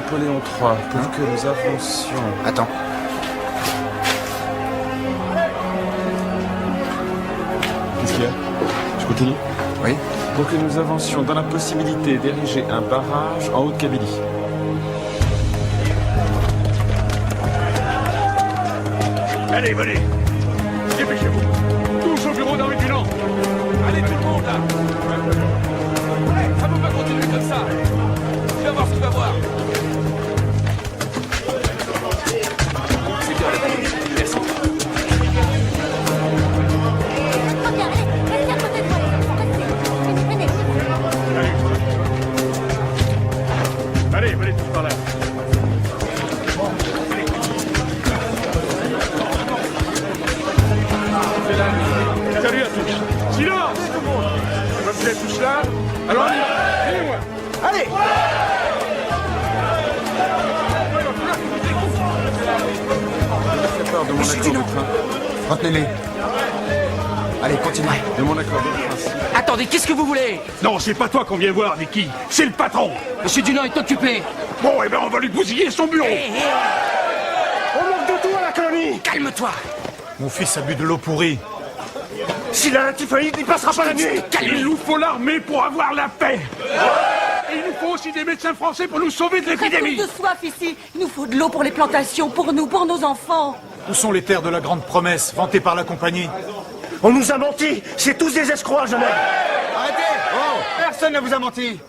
Napoléon III, pour que nous avancions... Attends. Qu'est-ce qu'il y a? Je continue? Oui. Pour que nous avancions dans la possibilité d'ériger un barrage en Haute-Kabylie. Allez, venez. Dépêchez-vous. Tous au bureau d'Henri Dunant. Allez, tout le monde, là. Ouais, ça peut pas continuer comme ça. Tu vas voir ce qu'il va voir. C'est bien, merci. Allez, venez tous par là. Salut à tous. Silence, tout le monde. Comme vous êtes tous là, alors on y va. Venez-moi. Allez! J'ai peur de mon accord de train. Retenez-les. Allez, continuez. De mon accord de principe. Attendez, qu'est-ce que vous voulez? Non, c'est pas toi qu'on vient voir, Vicky. C'est le patron. Monsieur Dunant est occupé. Bon, eh ben on va lui bousiller son bureau. On manque de tout à la colonie! Calme-toi. Mon fils a bu de l'eau pourrie. S'il a un typhoïde, il passera pas la nuit! Il nous faut l'armée pour avoir la paix. Et il nous faut aussi des médecins français pour nous sauver de l'épidémie. Restons de soif ici. Il nous faut de l'eau pour les plantations, pour nous, pour nos enfants. Où sont les terres de la Grande Promesse, vantées par la compagnie? On nous a menti! C'est tous des escrocs, jeune homme! Arrêtez! Oh, personne ne vous a menti.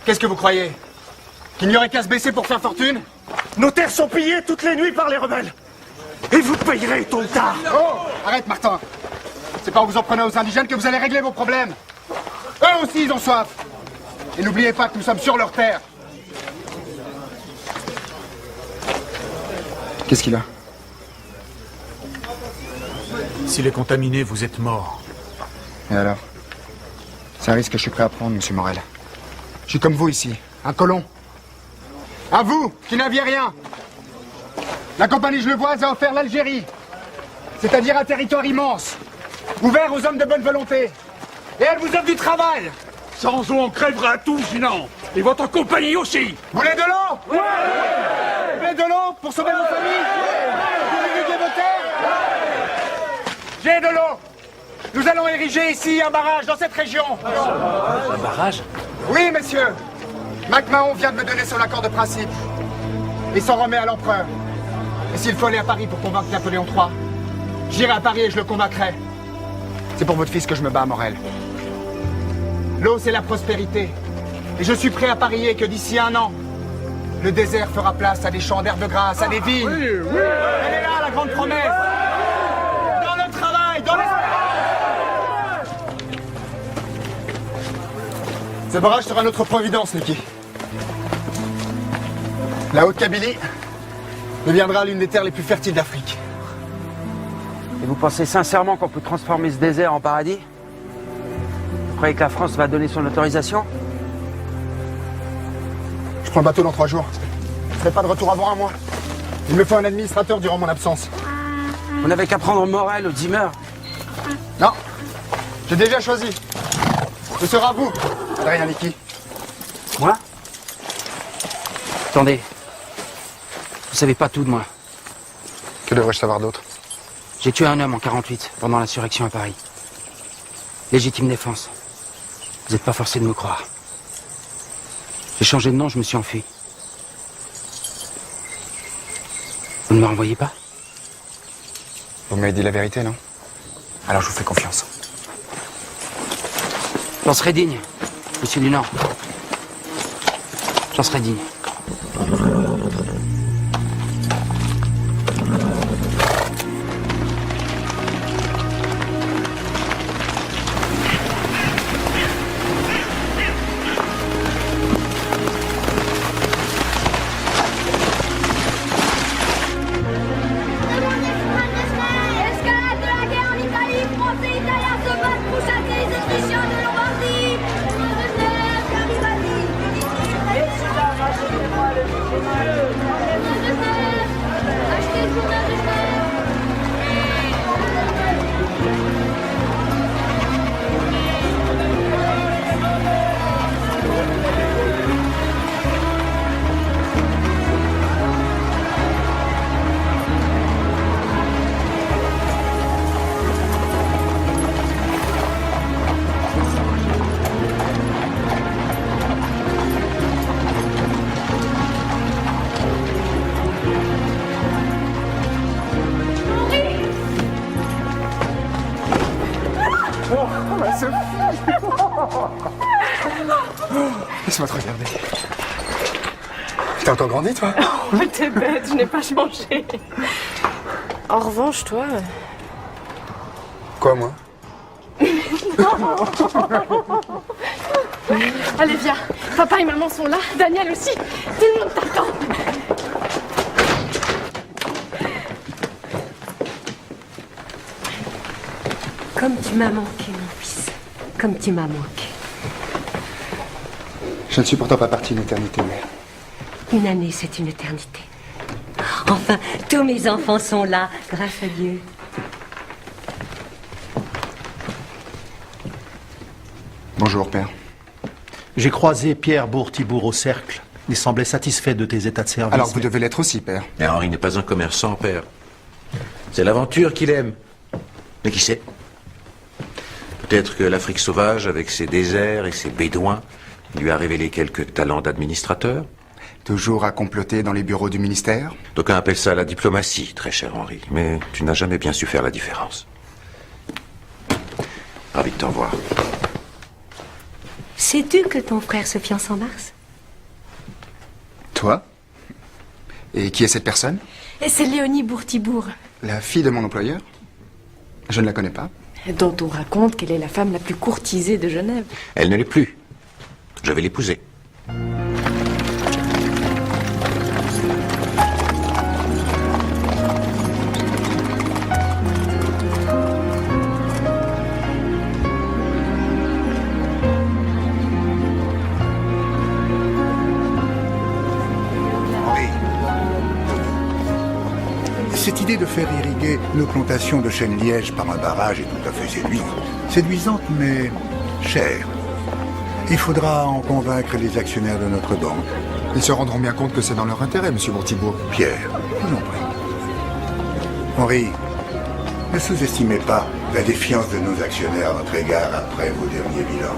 Qu'est-ce que vous croyez? Qu'il n'y aurait qu'à se baisser pour faire fortune? Nos terres sont pillées toutes les nuits par les rebelles! Et vous payerez tôt ou tard! Oh, arrête, Martin. C'est pas en vous en prenant aux indigènes que vous allez régler vos problèmes. Eux aussi, ils ont soif. Et n'oubliez pas que nous sommes sur leur terre. Qu'est-ce qu'il a? S'il est contaminé, vous êtes mort. Et alors? C'est un risque que je suis prêt à prendre, monsieur Morel. Je suis comme vous ici, un colon. À vous, qui n'aviez rien. La compagnie genevoise a offert l'Algérie. C'est-à-dire un territoire immense, ouvert aux hommes de bonne volonté. Et elle vous offre du travail. Sans eau, on crèvera tous, sinon. Et votre compagnie aussi. Vous voulez de l'eau? Ouais. Vous voulez de l'eau pour sauver vos familles? Pour irriguer vos terres? J'ai de l'eau. Nous allons ériger ici un barrage dans cette région. Un barrage? Oui, messieurs. MacMahon vient de me donner son accord de principe. Il s'en remet à l'empereur. Et s'il faut aller à Paris pour convaincre Napoléon III, j'irai à Paris et je le convaincrai. C'est pour votre fils que je me bats, Morel. L'eau, c'est la prospérité. Et je suis prêt à parier que d'ici 1 an, le désert fera place à des champs d'herbes grasses, à des vignes. Oui, oui. Elle est là, la grande promesse. Dans le travail, dans l'espérance. Ce barrage sera notre providence, Niki. La Haute-Kabylie deviendra l'une des terres les plus fertiles d'Afrique. Et vous pensez sincèrement qu'on peut transformer ce désert en paradis? Vous croyez que la France va donner son autorisation? Je prends le bateau dans 3 jours. Je ne serai pas de retour avant 1 mois. Il me faut un administrateur durant mon absence. Vous n'avez qu'à prendre Morel au Zimmer. Non, j'ai déjà choisi. Ce sera vous, Adrien Niki. Moi? Attendez. Vous savez pas tout de moi. Que devrais-je savoir d'autre? J'ai tué un homme en 48, pendant l'insurrection à Paris. Légitime défense. Vous n'êtes pas forcé de me croire. J'ai changé de nom, je me suis enfui. Vous ne me renvoyez pas? Vous m'avez dit la vérité, non? Alors je vous fais confiance. J'en serai digne, monsieur Dunant. J'en serai digne. Escalade de la guerre en Italie, Français et Italiens se battent pour chasser les Autrichiens de Lombardie. Achetez le journal de Genève. Laisse-moi te regarder. T'as encore grandi, toi? Oh, t'es bête, je n'ai pas changé. En revanche, toi... Quoi, moi? Allez, viens. Papa et maman sont là, Daniel aussi. Tout le monde t'attend. Comme tu m'as manqué, mon fils. Comme tu m'as manqué. Je ne suis pourtant pas parti une éternité, mère. Une année, c'est une éternité. Enfin, tous mes enfants sont là, grâce à Dieu. Bonjour, père. J'ai croisé Pierre Bourtibourg au cercle. Il semblait satisfait de tes états de service. Alors vous devez l'être aussi, père. Mais Henri n'est pas un commerçant, père. C'est l'aventure qu'il aime. Mais qui sait? Peut-être que l'Afrique sauvage, avec ses déserts et ses bédouins, lui a révélé quelques talents d'administrateur. Toujours à comploter dans les bureaux du ministère? D'aucuns appellent ça la diplomatie, très cher Henri. Mais tu n'as jamais bien su faire la différence. Ravi de te revoir. Sais-tu que ton frère se fiance en mars? Toi? Et qui est cette personne? Et c'est Léonie Bourtibourg, La fille de mon employeur? Je ne la connais pas. dont on raconte qu'elle est la femme la plus courtisée de Genève. Elle ne l'est plus. Je vais l'épouser. Cette idée de faire irriguer nos plantations de chêne-liège par un barrage est tout à fait séduisante. Séduisante, mais chère. Il faudra en convaincre les actionnaires de notre banque. Ils se rendront bien compte que c'est dans leur intérêt, monsieur Bourtibourg. Pierre, je vous en prie. Henri, ne sous-estimez pas la défiance de nos actionnaires à notre égard après vos derniers bilans.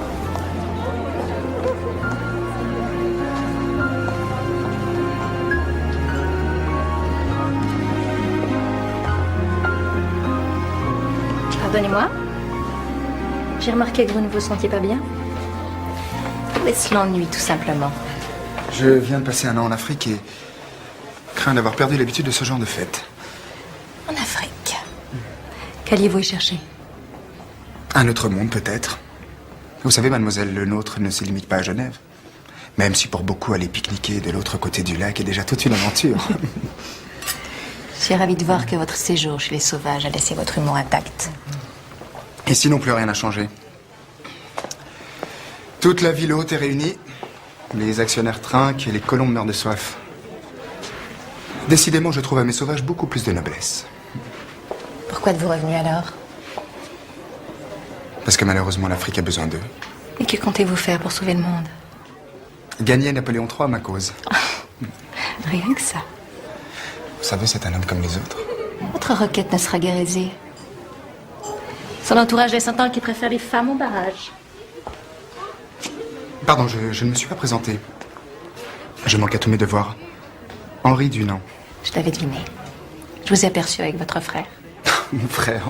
Pardonnez-moi. J'ai remarqué que vous ne vous sentiez pas bien. Est-ce l'ennui, tout simplement? Je viens de passer un an en Afrique et crains d'avoir perdu l'habitude de ce genre de fête. En Afrique. Qu'alliez-vous y chercher? Un autre monde, peut-être. Vous savez, mademoiselle, le nôtre ne se limite pas à Genève. Même si pour beaucoup, aller pique-niquer de l'autre côté du lac est déjà toute une aventure. Je suis ravie de voir que votre séjour chez les sauvages a laissé votre humour intact. Ici non plus, rien n'a changé. Toute la ville haute est réunie. Les actionnaires trinquent et les colombes meurent de soif. Décidément, je trouve à mes sauvages beaucoup plus de noblesse. Pourquoi êtes-vous revenu alors? Parce que malheureusement, l'Afrique a besoin d'eux. Et que comptez-vous faire pour sauver le monde? Gagner Napoléon III à ma cause. Rien que ça. Vous savez, c'est un homme comme les autres. Votre requête ne sera guère aisée. Son entourage laisse entendre qu'il préfère les femmes au barrage. Pardon, je ne me suis pas présenté. Je manque à tous mes devoirs. Henri Dunant. Je l'avais deviné. Je vous ai aperçu avec votre frère. Mon frère.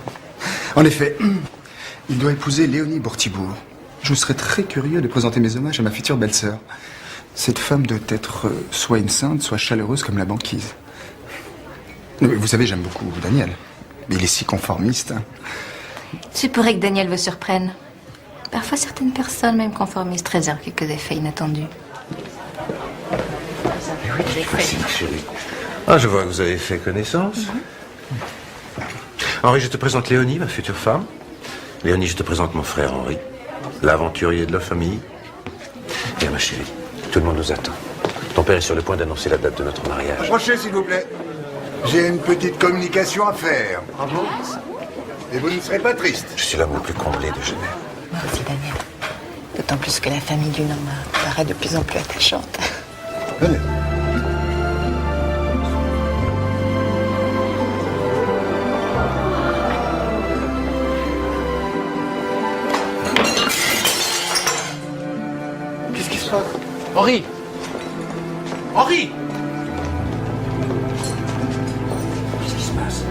En effet, il doit épouser Léonie Bourtibourg. Je serais très curieux de présenter mes hommages à ma future belle-sœur. Cette femme doit être soit une sainte, soit chaleureuse comme la banquise. Mais vous savez, j'aime beaucoup Daniel. Mais il est si conformiste. C'est pourrait que Daniel vous surprenne. Parfois, certaines personnes, même conformistes, réservent quelques effets inattendus. Merci, ma chérie. Ah, je vois que vous avez fait connaissance. Henri, je te présente Léonie, ma future femme. Léonie, je te présente mon frère Henri, l'aventurier de la famille. Viens, ma chérie, tout le monde nous attend. Ton père est sur le point d'annoncer la date de notre mariage. Approchez, s'il vous plaît. J'ai une petite communication à faire. Bravo. Et vous ne serez pas triste. Je suis l'homme le plus comblé de Genève. Moi aussi, Daniel. D'autant plus que la famille du nom me paraît de plus en plus attachante. Venez. Qu'est-ce qui se passe? Henri! Henri! Qu'est-ce qui se passe?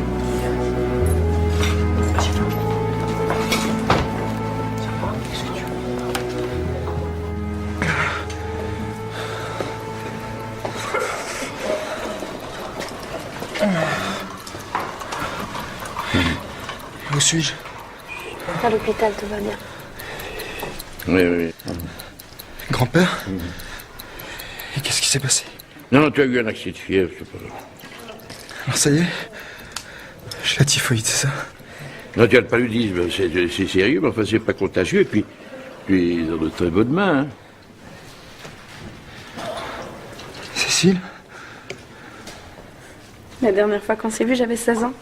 Où suis-je? À l'hôpital, tout va bien. Oui. Grand-père? Et qu'est-ce qui s'est passé? Non, tu as eu un accès de fièvre, c'est pas grave. Alors ça y est? J'ai la typhoïde, c'est ça? Non, tu as le paludisme, c'est sérieux, mais enfin, c'est pas contagieux, et puis, tu es dans de très bonnes mains, hein. Cécile? La dernière fois qu'on s'est vu, j'avais 16 ans.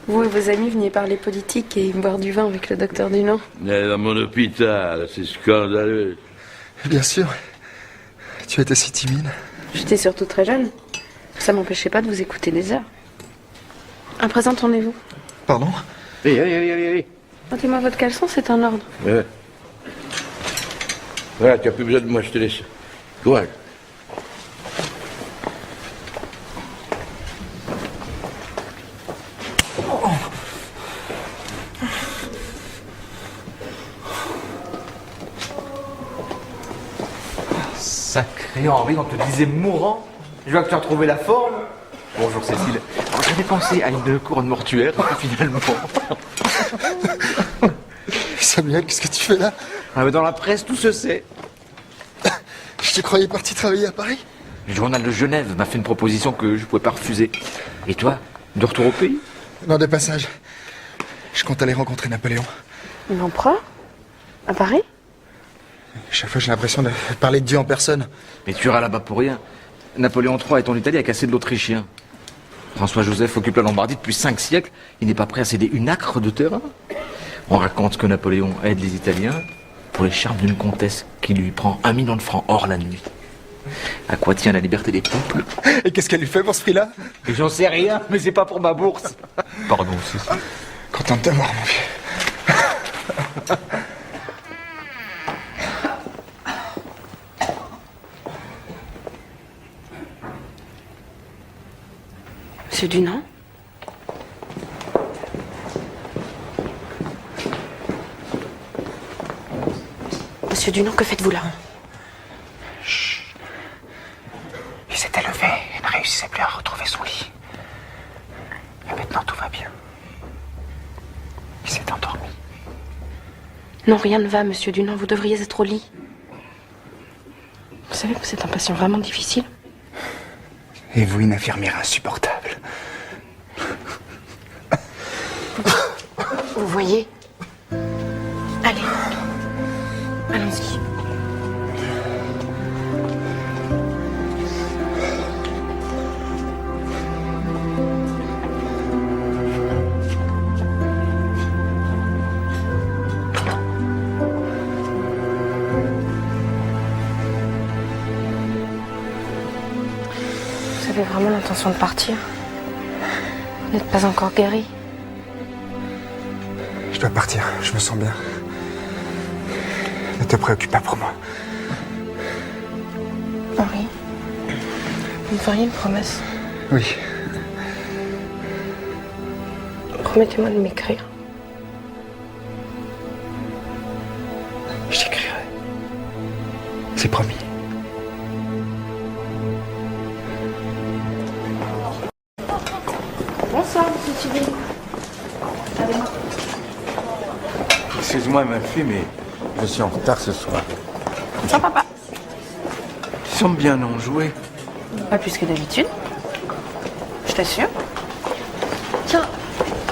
Vous et vos amis veniez parler politique et boire du vin avec le docteur Dunant. Dans mon hôpital, c'est scandaleux. Bien sûr. Tu étais si timide. J'étais surtout très jeune. Ça m'empêchait pas de vous écouter des heures. À présent, tournez-vous. Pardon? Allez. Portez-moi votre caleçon, c'est un ordre. Ouais. Voilà, tu n'as plus besoin de moi, je te laisse. Courage. Sacré Henri, on te disait mourant. Je vois que tu as retrouvé la forme. Bonjour Cécile. J'avais pensé à une couronne mortuaire, et puis finalement... Samuel, qu'est-ce que tu fais là? Ah, mais dans la presse, tout se sait. Je te croyais parti travailler à Paris? Le journal de Genève m'a fait une proposition que je pouvais pas refuser. Et toi, de retour au pays? Non, de passage. Je compte aller rencontrer Napoléon. L'empereur? À Paris? Chaque fois, j'ai l'impression de parler de Dieu en personne. Mais tu iras là-bas pour rien. Napoléon III est en Italie à casser de l'Autrichien. François-Joseph occupe la Lombardie depuis 5 siècles. Il n'est pas prêt à céder une acre de terrain. On raconte que Napoléon aide les Italiens pour les charmes d'une comtesse qui lui prend 1 million de francs hors la nuit. À quoi tient la liberté des peuples? Et qu'est-ce qu'elle lui fait pour ce prix-là? Et j'en sais rien, mais c'est pas pour ma bourse. Pardon, Cécile. Content de te voir, mon vieux. Monsieur Dunant? Monsieur Dunant, que faites-vous là? Chut. Il s'était levé et ne réussissait plus à retrouver son lit. Et maintenant tout va bien. Il s'est endormi. Non, rien ne va, monsieur Dunant. Vous devriez être au lit. Vous savez que c'est un patient vraiment difficile. Et vous, une infirmière insupportable. Vous voyez? Allez. Allons-y. Vous avez vraiment l'intention de partir? Vous n'êtes pas encore guéri? Je dois partir, je me sens bien. Ne te préoccupe pas pour moi. Henri, vous me feriez une promesse? Oui. Promettez-moi de m'écrire. Je t'écrirai. C'est promis. Bonsoir, monsieur Thierry. Excuse-moi, ma fille, mais je suis en retard ce soir. Bonsoir, papa. Tu sembles bien enjoué. Pas plus que d'habitude. Je t'assure. Tiens,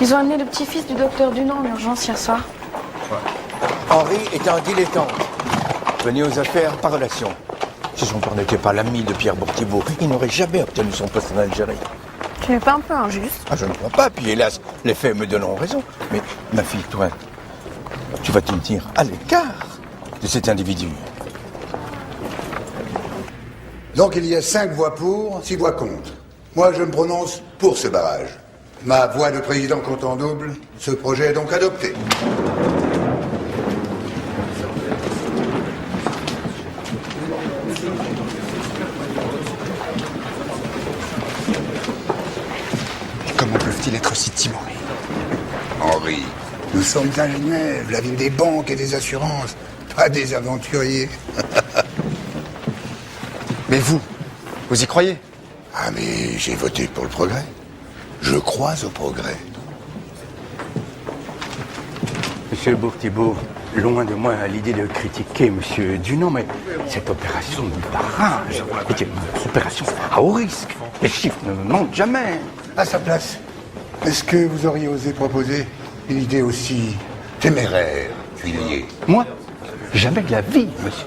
ils ont amené le petit-fils du docteur Dunant en urgence hier soir. Henri est un dilettante, venu aux affaires par relation. Si son père n'était pas l'ami de Pierre Bourtibourg, il n'aurait jamais obtenu son poste en Algérie. Tu n'es pas un peu injuste? Ah, je ne crois pas, puis hélas, les faits me donneront raison. Mais ma fille, toi, tu vas te tenir à l'écart de cet individu. Donc il y a 5 voix pour, 6 voix contre. Moi, je me prononce pour ce barrage. Ma voix de président compte en double. Ce projet est donc adopté. Comment peuvent-ils être si timorés? Henri, nous sommes à Genève, la ville des banques et des assurances, pas des aventuriers. Mais vous y croyez? Ah mais j'ai voté pour le progrès. Je crois au progrès. Monsieur Bourtibourg, loin de moi l'idée de critiquer Monsieur Dunant, mais cette opération de barrage, c'est une opération à haut risque. Les chiffres ne mentent jamais. À sa place, est-ce que vous auriez osé proposer une idée aussi téméraire, Huillier? Moi, jamais de la vie, monsieur.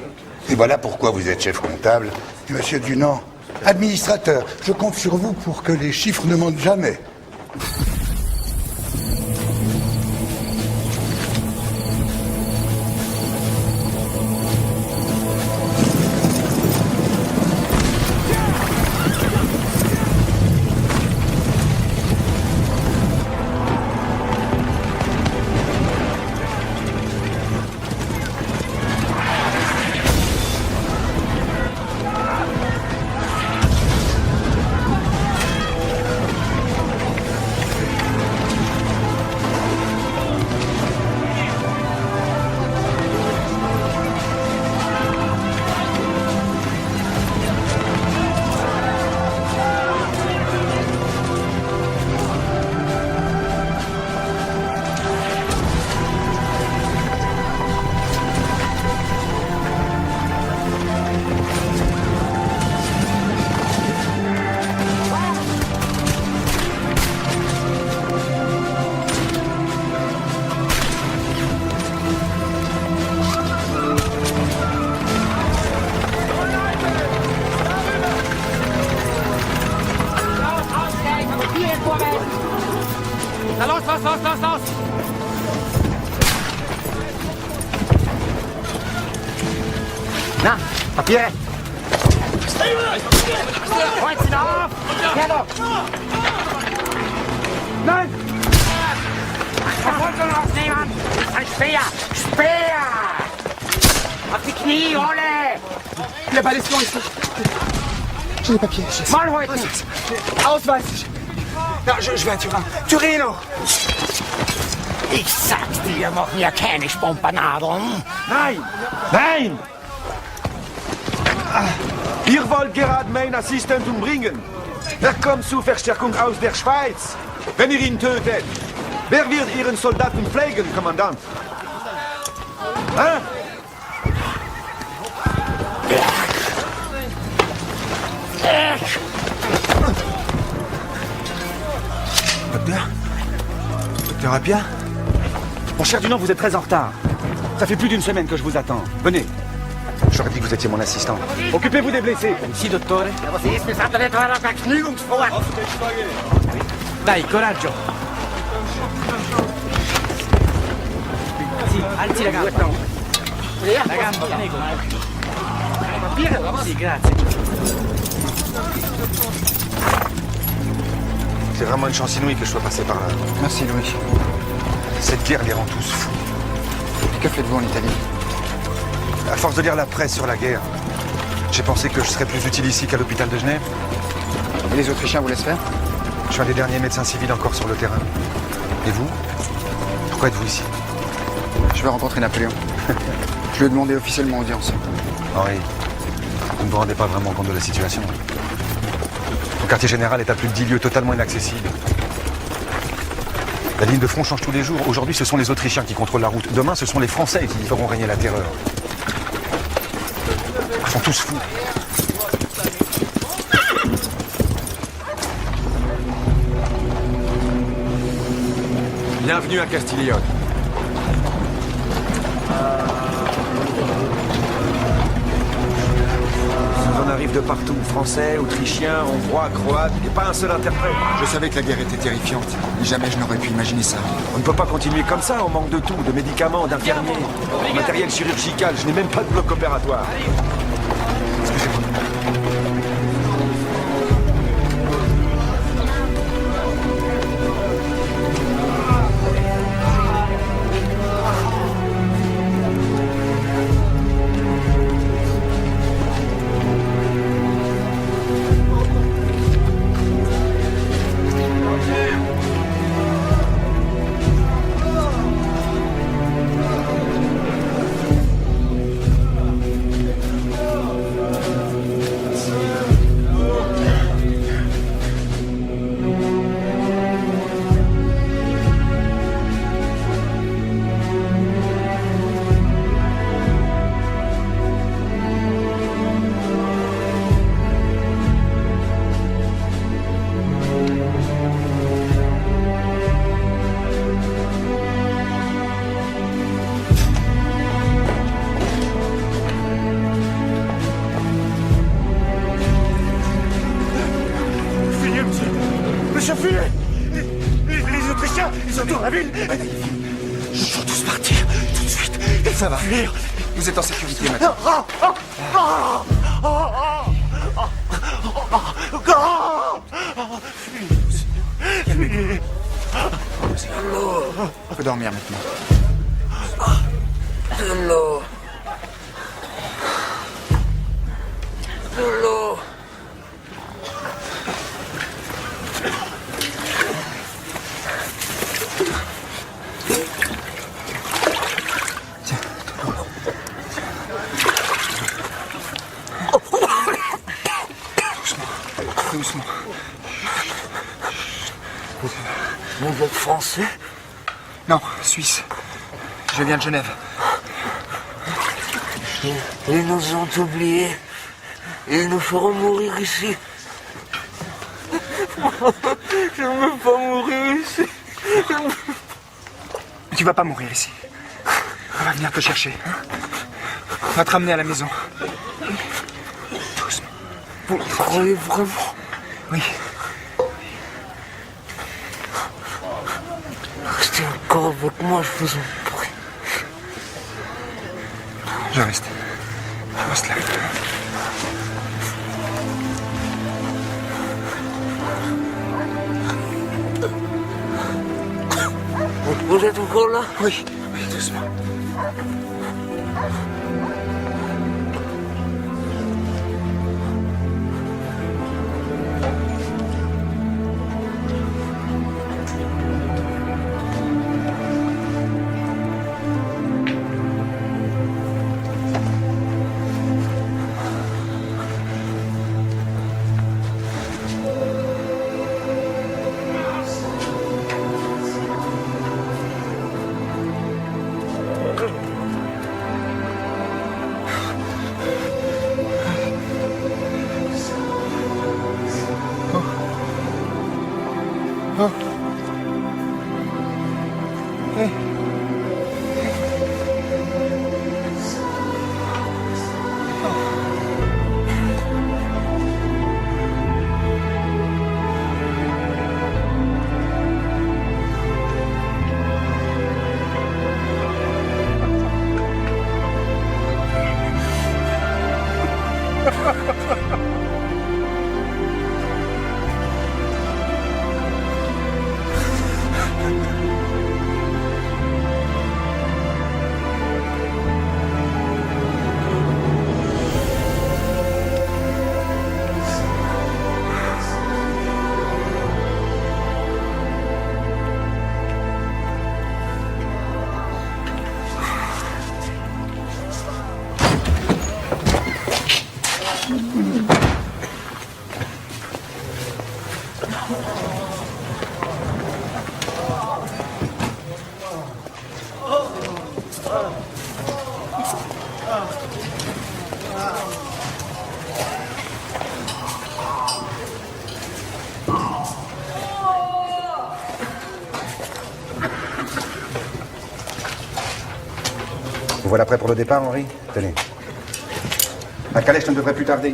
Et voilà pourquoi vous êtes chef comptable. Et monsieur Dunant, administrateur, je compte sur vous pour que les chiffres ne mentent jamais. Lance. Na, Papiere! Freut Sie auf! Gerne! Nein! Verfolgung rausnehmen! Ein Speer! Speer! Auf die Knie, Olle! Le baliston ici. J'ai les papiers. Mal heute! Ausweis. Ja, je vais à Turin. Turino! Ich sag's dir, mach mir keine Spompanadeln. Nein! Nein! Ihr wollt gerade meinen Assistent umbringen. Er kommt zur Verstärkung aus der Schweiz. Wenn ihr ihn tötet, wer wird Ihren Soldaten pflegen, Kommandant? Hein? Docteur Appia? Mon cher Dunant, vous êtes très en retard. Ça fait plus d'une semaine que je vous attends. Venez. J'aurais dit que vous étiez mon assistant. Occupez-vous des blessés. Si, dottore. Dai, coraggio. Sì, alzi la gamba. La gamba, prego. Sì, grazie. C'est vraiment une chance inouïe que je sois passé par là. Merci, Louis. Cette guerre les rend tous fous. Et que faites-vous en Italie? À force de lire la presse sur la guerre, j'ai pensé que je serais plus utile ici qu'à l'hôpital de Genève. Et les Autrichiens vous laissent faire? Je suis un des derniers médecins civils encore sur le terrain. Et vous? Pourquoi êtes-vous ici? Je vais rencontrer Napoléon. Je lui ai demandé officiellement audience. Henri, vous ne vous rendez pas vraiment compte de la situation. Le quartier général est à plus de 10 lieues totalement inaccessible. La ligne de front change tous les jours. Aujourd'hui, ce sont les Autrichiens qui contrôlent la route. Demain, ce sont les Français qui feront régner la terreur. Ils sont tous fous. Bienvenue à Castiglione. On arrive de partout, français, autrichiens, hongrois, croates, et pas un seul interprète. Je savais que la guerre était terrifiante, mais jamais je n'aurais pu imaginer ça. On ne peut pas continuer comme ça, on manque de tout, de médicaments, d'infirmiers, de matériel chirurgical, je n'ai même pas de bloc opératoire. Excusez-moi. Monsieur, fuyez! Les Autrichiens, ils entourent la ville! Il faut tous partir, tout de suite. Ça va. Fuir. Vous êtes en sécurité maintenant. Calmez-vous. Faut dormir maintenant. De l'eau. De l'eau. Doucement. Vous êtes français? Non, Suisse. Je viens de Genève. Ils nous ont oubliés. Ils nous feront mourir ici. Je ne veux pas mourir ici. Tu vas pas mourir ici. On va venir te chercher. Hein? On va te ramener à la maison. Doucement. Vous croyez vraiment? Oui. Restez encore avec moi, je vous en prie. Je reste. Je reste là. Vous êtes encore là? Oui, doucement. Vous voilà prêt pour le départ, Henri? Tenez. La calèche ne devrait plus tarder.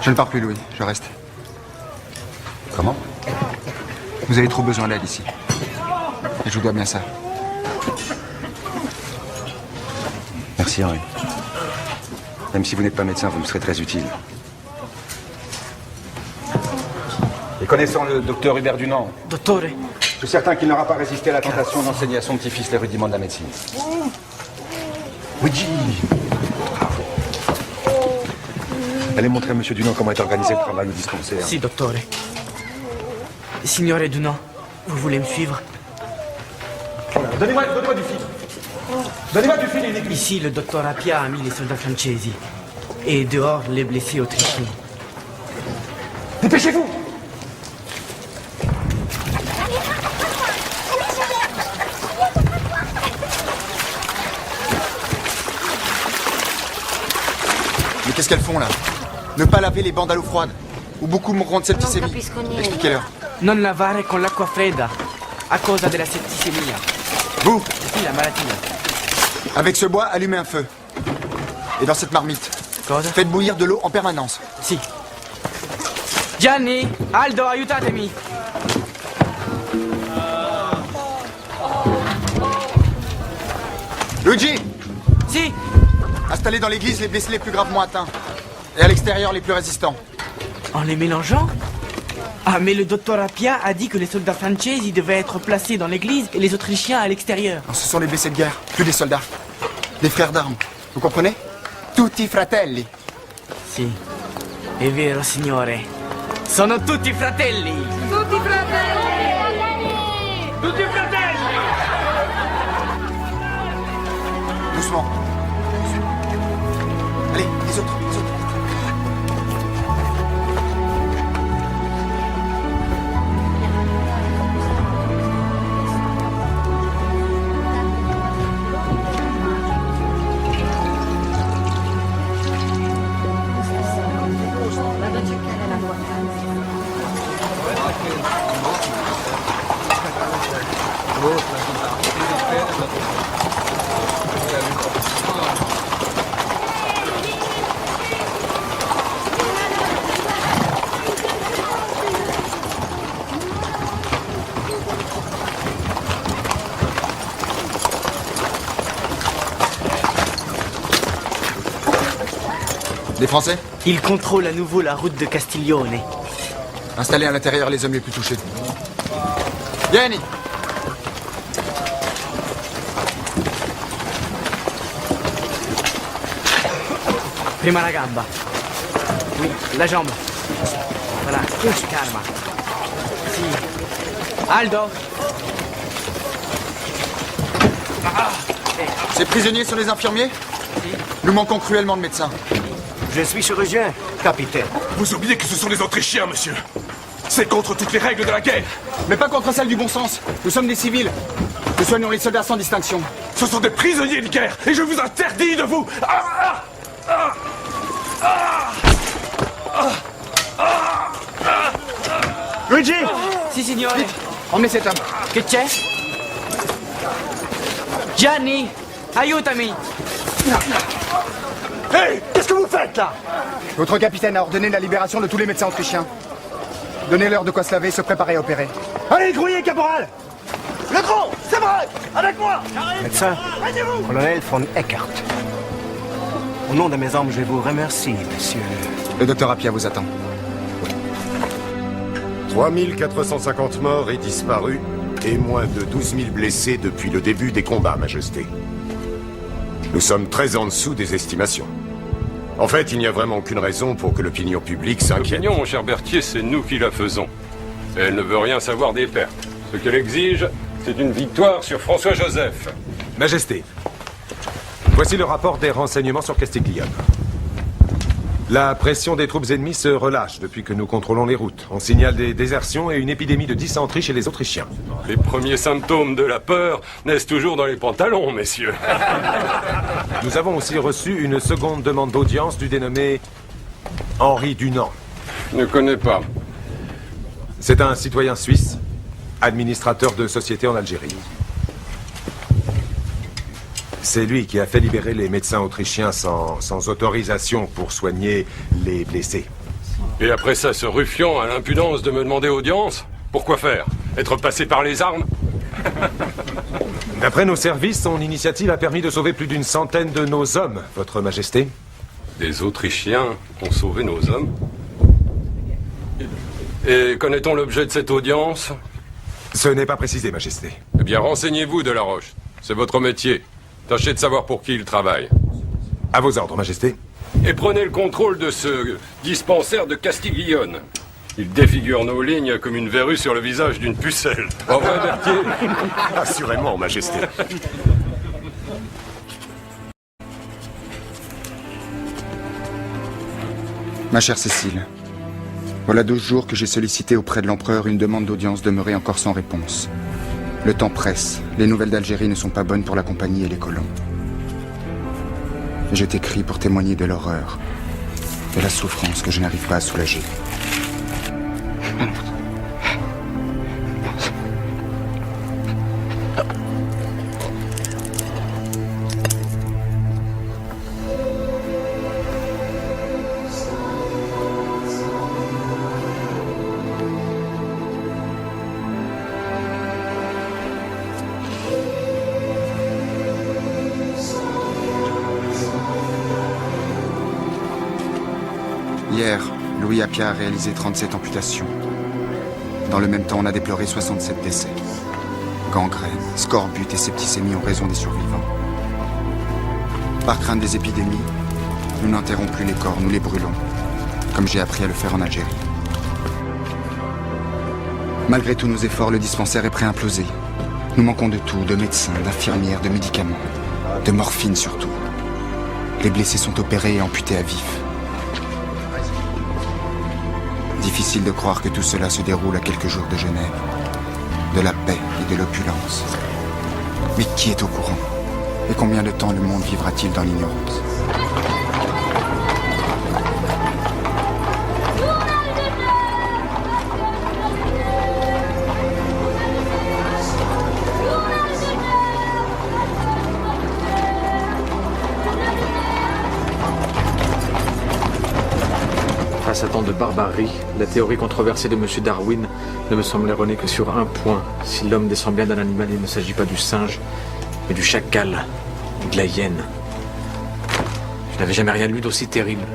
Je ne pars plus, Louis. Je reste. Comment? Vous avez trop besoin d'aide ici. Et je vous dois bien ça. Merci, Henri. Même si vous n'êtes pas médecin, vous me serez très utile. Et connaissant le docteur Hubert Dunant, Dottore. je suis certain qu'il n'aura pas résisté à la tentation d'enseigner à son petit-fils les rudiments de la médecine. Oui, bravo. Allez montrer à M. Dunant comment est organisé le travail au dispensaire. Si, dottore. Signore Dunant, vous voulez me suivre? Donnez-moi du fil. Donnez-moi du fil, Nick. Ici, le docteur Appia a mis les soldats francesi. Et dehors, les blessés autrichiens. Dépêchez-vous! Mais qu'est-ce qu'elles font là? Ne pas laver les bandes à l'eau froide. Ou beaucoup mourront de septicémie. Expliquez-leur. Non lavare con l'acqua fredda, a causa della setticemia. Vous, Sì, la malattia. avec ce bois, allumez un feu. Et dans cette marmite, Cosa? faites bouillir de l'eau en permanence. Si. Gianni, Aldo, aiutatemi. Luigi! Si. Installez dans l'église les blessés les plus gravement atteints. Et à l'extérieur les plus résistants. En les mélangeant? Ah, mais le docteur Appia a dit que les soldats francesi devaient être placés dans l'église et les Autrichiens à l'extérieur. Non, ce sont les blessés de guerre, plus des soldats. Des frères d'armes. Vous comprenez? Tutti fratelli. Si. È vero, signore. Sono tutti fratelli. Tutti fratelli! Tutti fratelli! Doucement. Allez, les autres, les autres. Les Français? Ils contrôlent à nouveau la route de Castiglione. Installez à l'intérieur les hommes les plus touchés. Vieni! Prima la gamba. Oui, la jambe. Voilà, calma. Si. Aldo. Ces prisonniers sont les infirmiers? Nous manquons cruellement de médecins. Je suis chirurgien, capitaine. Vous oubliez que ce sont les Autrichiens, monsieur. C'est contre toutes les règles de la guerre. Mais pas contre celles du bon sens. Nous sommes des civils. Nous soignons les soldats sans distinction. Ce sont des prisonniers de guerre et je vous interdis de vous... Luigi! Si, signore. Vite, emmenez cet homme. Che c'è? Gianni, aiutami. Hey! Qu'est-ce que vous faites là? Votre capitaine a ordonné la libération de tous les médecins autrichiens. Donnez-leur de quoi se laver, se préparer à opérer. Allez, grouillez, caporal! Le grand, c'est vrai! Avec moi! Médecin, colonel von Eckert. Au nom de mes hommes, je vous remercie, monsieur. Le docteur Appia vous attend. 3450 morts et disparus, et moins de 12 000 blessés depuis le début des combats, Majesté. Nous sommes très en dessous des estimations. En fait, il n'y a vraiment aucune raison pour que l'opinion publique s'inquiète. L'opinion, mon cher Berthier, c'est nous qui la faisons. Elle ne veut rien savoir des pertes. Ce qu'elle exige, c'est une victoire sur François-Joseph. Majesté, voici le rapport des renseignements sur Castiglione. La pression des troupes ennemies se relâche depuis que nous contrôlons les routes. On signale des désertions et une épidémie de dysenterie chez les Autrichiens. Les premiers symptômes de la peur naissent toujours dans les pantalons, messieurs. Nous avons aussi reçu une seconde demande d'audience du dénommé Henri Dunant. Je ne connais pas. C'est un citoyen suisse, administrateur de société en Algérie. C'est lui qui a fait libérer les médecins autrichiens sans autorisation pour soigner les blessés. Et après ça, ce ruffian a l'impudence de me demander audience? Pourquoi faire? Être passé par les armes? D'après nos services, son initiative a permis de sauver plus d'une centaine de nos hommes, Votre Majesté. Des Autrichiens ont sauvé nos hommes? Et connaît-on l'objet de cette audience? Ce n'est pas précisé, Majesté. Eh bien, renseignez-vous, Delaroche. C'est votre métier. Tâchez de savoir pour qui il travaille. À vos ordres, Majesté. Et prenez le contrôle de ce dispensaire de Castiglione. Il défigure nos lignes comme une verrue sur le visage d'une pucelle. Au revoir, Berthier. Assurément, Majesté. Ma chère Cécile, voilà 12 jours que j'ai sollicité auprès de l'empereur une demande d'audience demeurée encore sans réponse. Le temps presse. Les nouvelles d'Algérie ne sont pas bonnes pour la compagnie et les colons. Et je t'écris pour témoigner de l'horreur, de la souffrance que je n'arrive pas à soulager. Hier, Louis Appia a réalisé 37 amputations. Dans le même temps, on a déploré 67 décès. Gangrène, scorbut et septicémie en raison des survivants. Par crainte des épidémies, nous n'enterrons plus les corps, nous les brûlons, comme j'ai appris à le faire en Algérie. Malgré tous nos efforts, le dispensaire est prêt à imploser. Nous manquons de tout, de médecins, d'infirmières, de médicaments, de morphine surtout. Les blessés sont opérés et amputés à vif. Difficile de croire que tout cela se déroule à quelques jours de Genève, de la paix et de l'opulence. Mais qui est au courant? Et combien de temps le monde vivra-t-il dans l'ignorance? Face à tant de barbarie, la théorie controversée de M. Darwin ne me semble erronée que sur un point. Si l'homme descend bien d'un animal, il ne s'agit pas du singe, mais du chacal, de la hyène. Je n'avais jamais rien lu d'aussi terrible.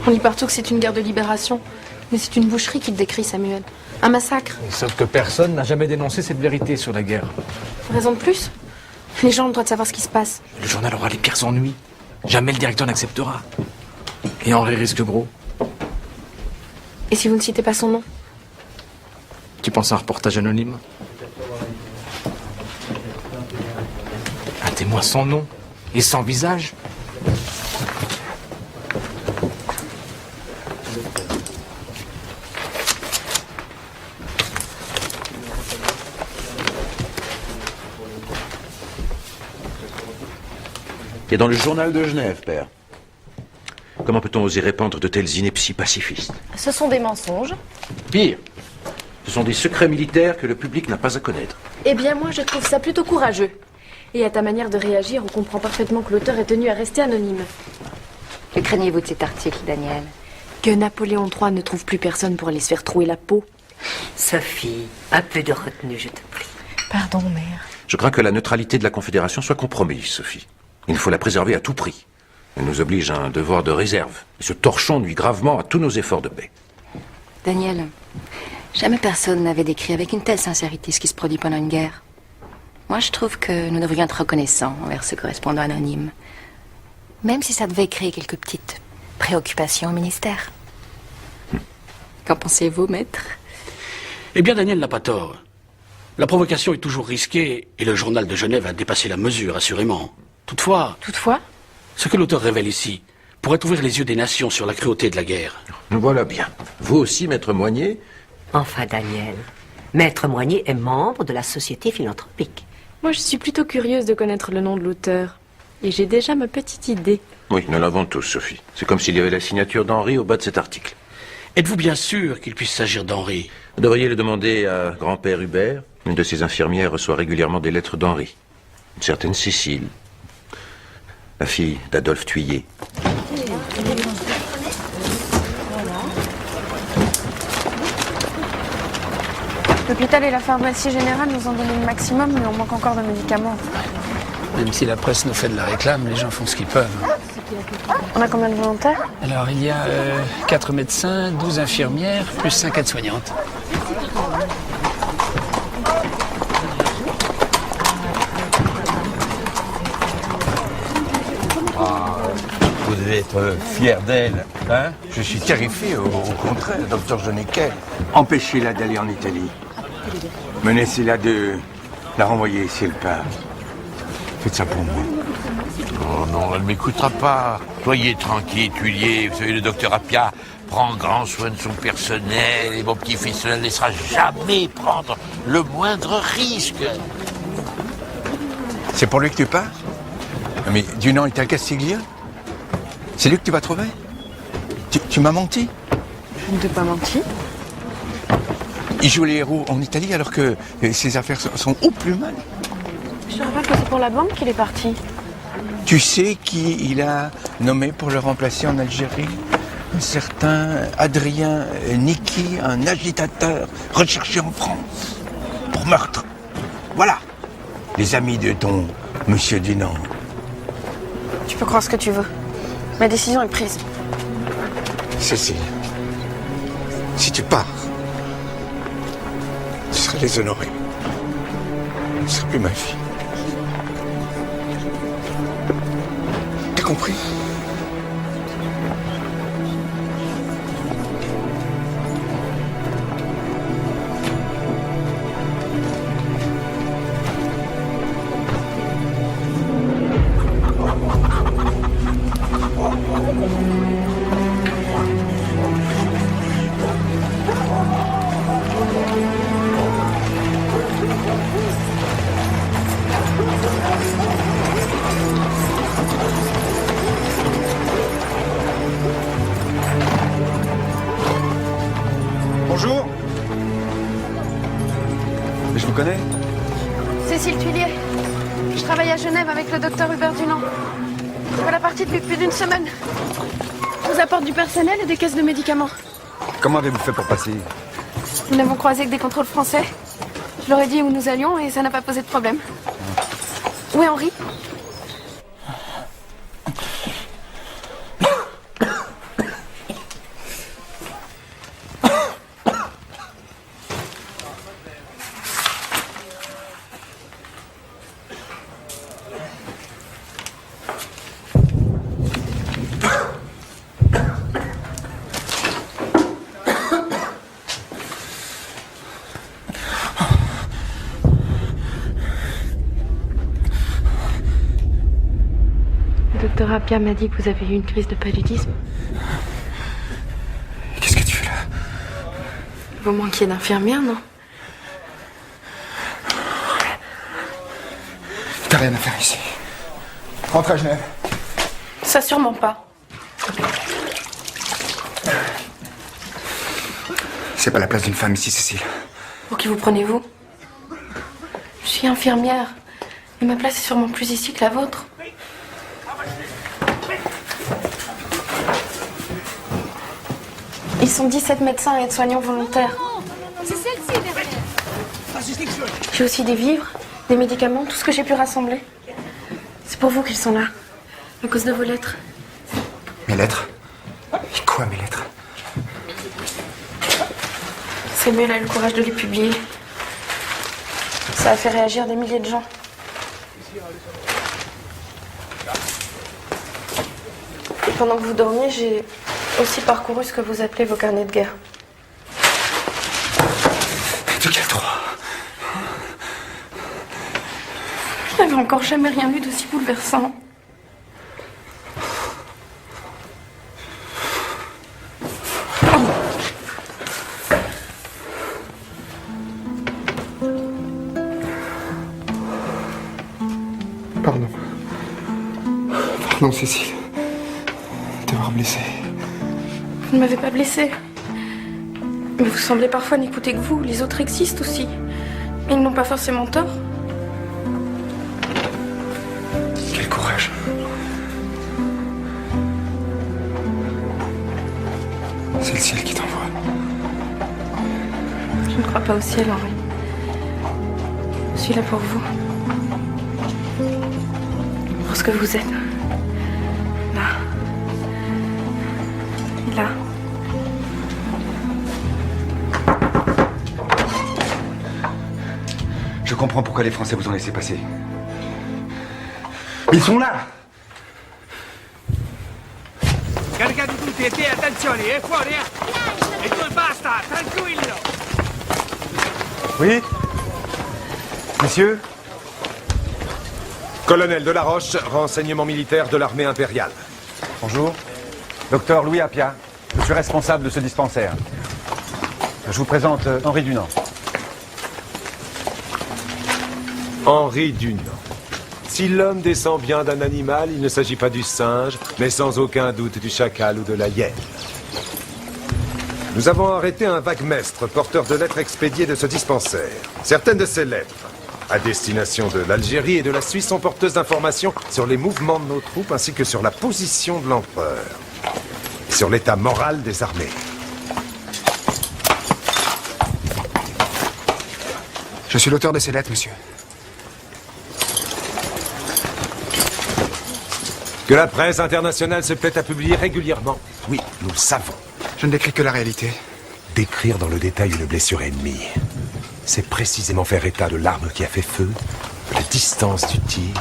On dit partout que c'est une guerre de libération. Mais c'est une boucherie qui le décrit, Samuel. Un massacre. Sauf que personne n'a jamais dénoncé cette vérité sur la guerre. Raison de plus? Les gens ont le droit de savoir ce qui se passe. Le journal aura les pires ennuis. Jamais le directeur n'acceptera. Et Henri risque gros. Et si vous ne citez pas son nom? Tu penses à un reportage anonyme? Un témoin sans nom et sans visage? Et dans le journal de Genève, père. Comment peut-on oser répandre de telles inepties pacifistes? Ce sont des mensonges. Pire, ce sont des secrets militaires que le public n'a pas à connaître. Eh bien, moi, je trouve ça plutôt courageux. Et à ta manière de réagir, on comprend parfaitement que l'auteur est tenu à rester anonyme. Que craignez-vous de cet article, Daniel? Que Napoléon III ne trouve plus personne pour aller se faire trouer la peau. Sophie, un peu de retenue, je te prie. Pardon, mère. Je crains que la neutralité de la Confédération soit compromise, Sophie. Il faut la préserver à tout prix. Elle nous oblige à un devoir de réserve. Et ce torchon nuit gravement à tous nos efforts de paix. Daniel, jamais personne n'avait décrit avec une telle sincérité ce qui se produit pendant une guerre. Moi, je trouve que nous devrions être reconnaissants envers ce correspondant anonyme. Même si ça devait créer quelques petites préoccupations au ministère. Qu'en pensez-vous, maître? Eh bien, Daniel n'a pas tort. La provocation est toujours risquée et le journal de Genève a dépassé la mesure, assurément. Toutefois, ce que l'auteur révèle ici pourrait ouvrir les yeux des nations sur la cruauté de la guerre. Nous voilà bien. Vous aussi, maître Moignet? Enfin, Daniel, maître Moignet est membre de la Société philanthropique. Moi, je suis plutôt curieuse de connaître le nom de l'auteur. Et j'ai déjà ma petite idée. Oui, nous l'avons tous, Sophie. C'est comme s'il y avait la signature d'Henri au bas de cet article. Êtes-vous bien sûr qu'il puisse s'agir d'Henri? Vous devriez le demander à grand-père Hubert. Une de ses infirmières reçoit régulièrement des lettres d'Henri. Une certaine Cécile, la fille d'Adolphe Thuillier. L'hôpital et la pharmacie générale nous ont donné le maximum, mais on manque encore de médicaments. Même si la presse nous fait de la réclame, les gens font ce qu'ils peuvent. On a combien de volontaires? Alors, il y a 4 médecins, 12 infirmières, plus 5 aides-soignantes. Vous devez être fier d'elle, hein? Je suis terrifié, au contraire, docteur Genéquel. Empêchez-la d'aller en Italie. Menacez-la de la renvoyer si elle part. Faites ça pour moi. Oh non, elle ne m'écoutera pas. Soyez tranquille, Thuillier. Vous savez, le docteur Appia prend grand soin de son personnel et mon petit-fils ne la laissera jamais prendre le moindre risque. C'est pour lui que tu pars? Mais Dunant est un Castiglione? C'est lui que tu vas trouver? Tu m'as menti? Je ne t'ai pas menti. Il joue les héros en Italie alors que ses affaires sont au plus mal. Je te rappelle que c'est pour la banque qu'il est parti. Tu sais qui il a nommé pour le remplacer en Algérie? Un certain Adrien Niki, un agitateur recherché en France pour meurtre. Voilà, les amis de ton monsieur Dunant. Tu peux croire ce que tu veux. Ma décision est prise. Cécile, si tu pars, tu seras déshonorée. Tu ne seras plus ma fille. T'as compris? Bonjour. Mais je vous connais. Cécile Tuillier. Je travaille à Genève avec le docteur Hubert Dunant. Voilà partie depuis plus d'une semaine. Je vous apporte du personnel et des caisses de médicaments. Comment avez-vous fait pour passer? Nous n'avons croisé que des contrôles français. Je leur ai dit où nous allions et ça n'a pas posé de problème. Où est Henri? Le docteur Appia m'a dit que vous avez eu une crise de paludisme. Qu'est-ce que tu fais là? Vous manquiez d'infirmière, non? T'as rien à faire ici. Rentre à Genève. Ça sûrement pas. C'est pas la place d'une femme ici, Cécile. Pour qui vous prenez-vous? Je suis infirmière. Et ma place est sûrement plus ici que la vôtre. Ils sont 17 médecins et aides-soignants volontaires. C'est celle-ci derrière. J'ai aussi des vivres, des médicaments, tout ce que j'ai pu rassembler. C'est pour vous qu'ils sont là. À cause de vos lettres. Mes lettres? Et quoi, mes lettres? Samuel a eu le courage de les publier. Ça a fait réagir des milliers de gens. Et pendant que vous dormiez, j'ai aussi parcouru ce que vous appelez vos carnets de guerre. De quel droit? Je n'avais encore jamais rien lu d'aussi bouleversant. Pardon. Pardon, Cécile. T'avoir blessé. Vous ne m'avez pas blessée. Mais vous semblez parfois n'écouter que vous. Les autres existent aussi. Ils n'ont pas forcément tort. Quel courage. C'est le ciel qui t'envoie. Je ne crois pas au ciel, Henri. Je suis là pour vous. Pour ce que vous êtes. Là. Et là. Je comprends pourquoi les Français vous ont laissé passer. Ils sont là! Caricati tutti e te, attenzione, è fuori, eh! E tu basta, tranquillo! Oui? Messieurs? Colonel Delaroche, renseignement militaire de l'armée impériale. Bonjour. Docteur Louis Appia. Je suis responsable de ce dispensaire. Je vous présente Henri Dunant. Henri Dunant. Si l'homme descend bien d'un animal, il ne s'agit pas du singe, mais sans aucun doute du chacal ou de la hyène. Nous avons arrêté un vaguemestre, porteur de lettres expédiées de ce dispensaire. Certaines de ces lettres, à destination de l'Algérie et de la Suisse, sont porteuses d'informations sur les mouvements de nos troupes ainsi que sur la position de l'empereur, sur l'état moral des armées. Je suis l'auteur de ces lettres, monsieur. Que la presse internationale se plaît à publier régulièrement, oui, nous le savons. Je ne décris que la réalité. Décrire dans le détail une blessure ennemie, c'est précisément faire état de l'arme qui a fait feu, de la distance du tir,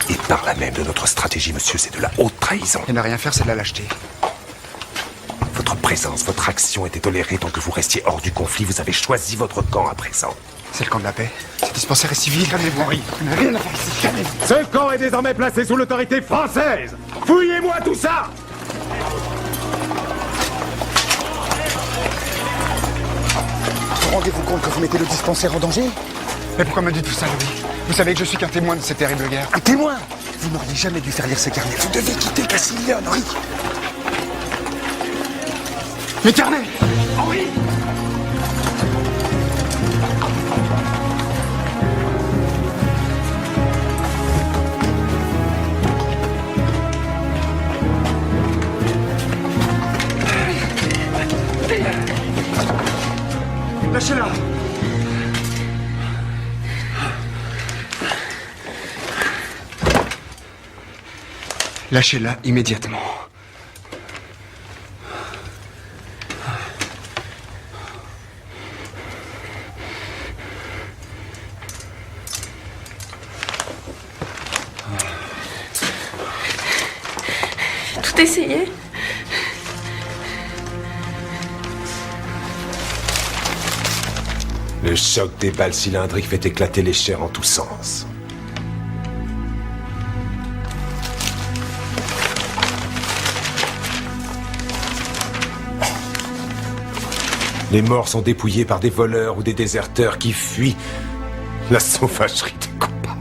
et par là même de notre stratégie, monsieur, c'est de la haute trahison. Et ne rien faire, c'est de la lâcheté. Votre présence, votre action était tolérée tant que vous restiez hors du conflit. Vous avez choisi votre camp à présent. C'est le camp de la paix. Ce dispensaire est civil. Calmez-vous, Henri. Vous n'avez rien à faire ici. Calmez-vous. Ce camp est désormais placé sous l'autorité française. Fouillez-moi tout ça. Vous rendez-vous compte que vous mettez le dispensaire en danger? Mais pourquoi me dites-vous ça, Louis? Vous savez que je suis qu'un témoin de cette terrible guerre. Un témoin? Vous n'auriez jamais dû faire lire ces carnets. Vous devez quitter Castiglione, Henri. Mes carnets! Henri! Lâchez-la! Lâchez-la immédiatement. Tout essayé. Le choc des balles cylindriques fait éclater les chairs en tous sens. Les morts sont dépouillés par des voleurs ou des déserteurs qui fuient la sauvagerie des combats.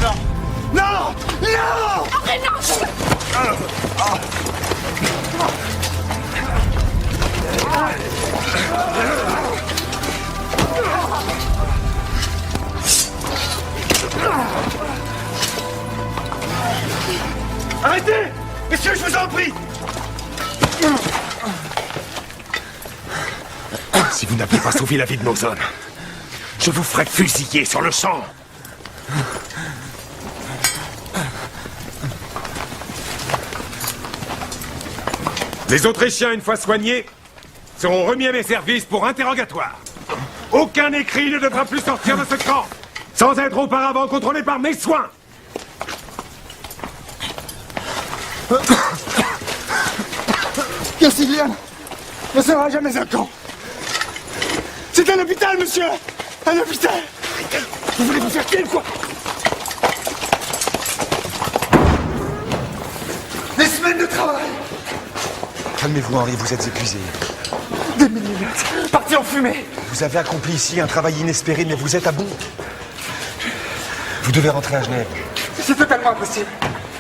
Non! Non! Après, non! Arrêtez! Messieurs, je vous en prie! Si vous n'aviez pas sauvé la vie de nos hommes, je vous ferais fusiller sur le champ. Les Autrichiens, une fois soignés, seront remis à mes services pour interrogatoire. Aucun écrit ne devra plus sortir de ce camp sans être auparavant contrôlé par mes soins. Castiglione ne sera jamais un camp. C'est un hôpital, monsieur. Un hôpital. Vous voulez vous faire tuer, quoi? Des semaines de travail. Calmez-vous, Henri, vous êtes épuisé. Des millimètres partis en fumée. Vous avez accompli ici un travail inespéré, mais vous êtes à bout. Vous devez rentrer à Genève. C'est totalement impossible.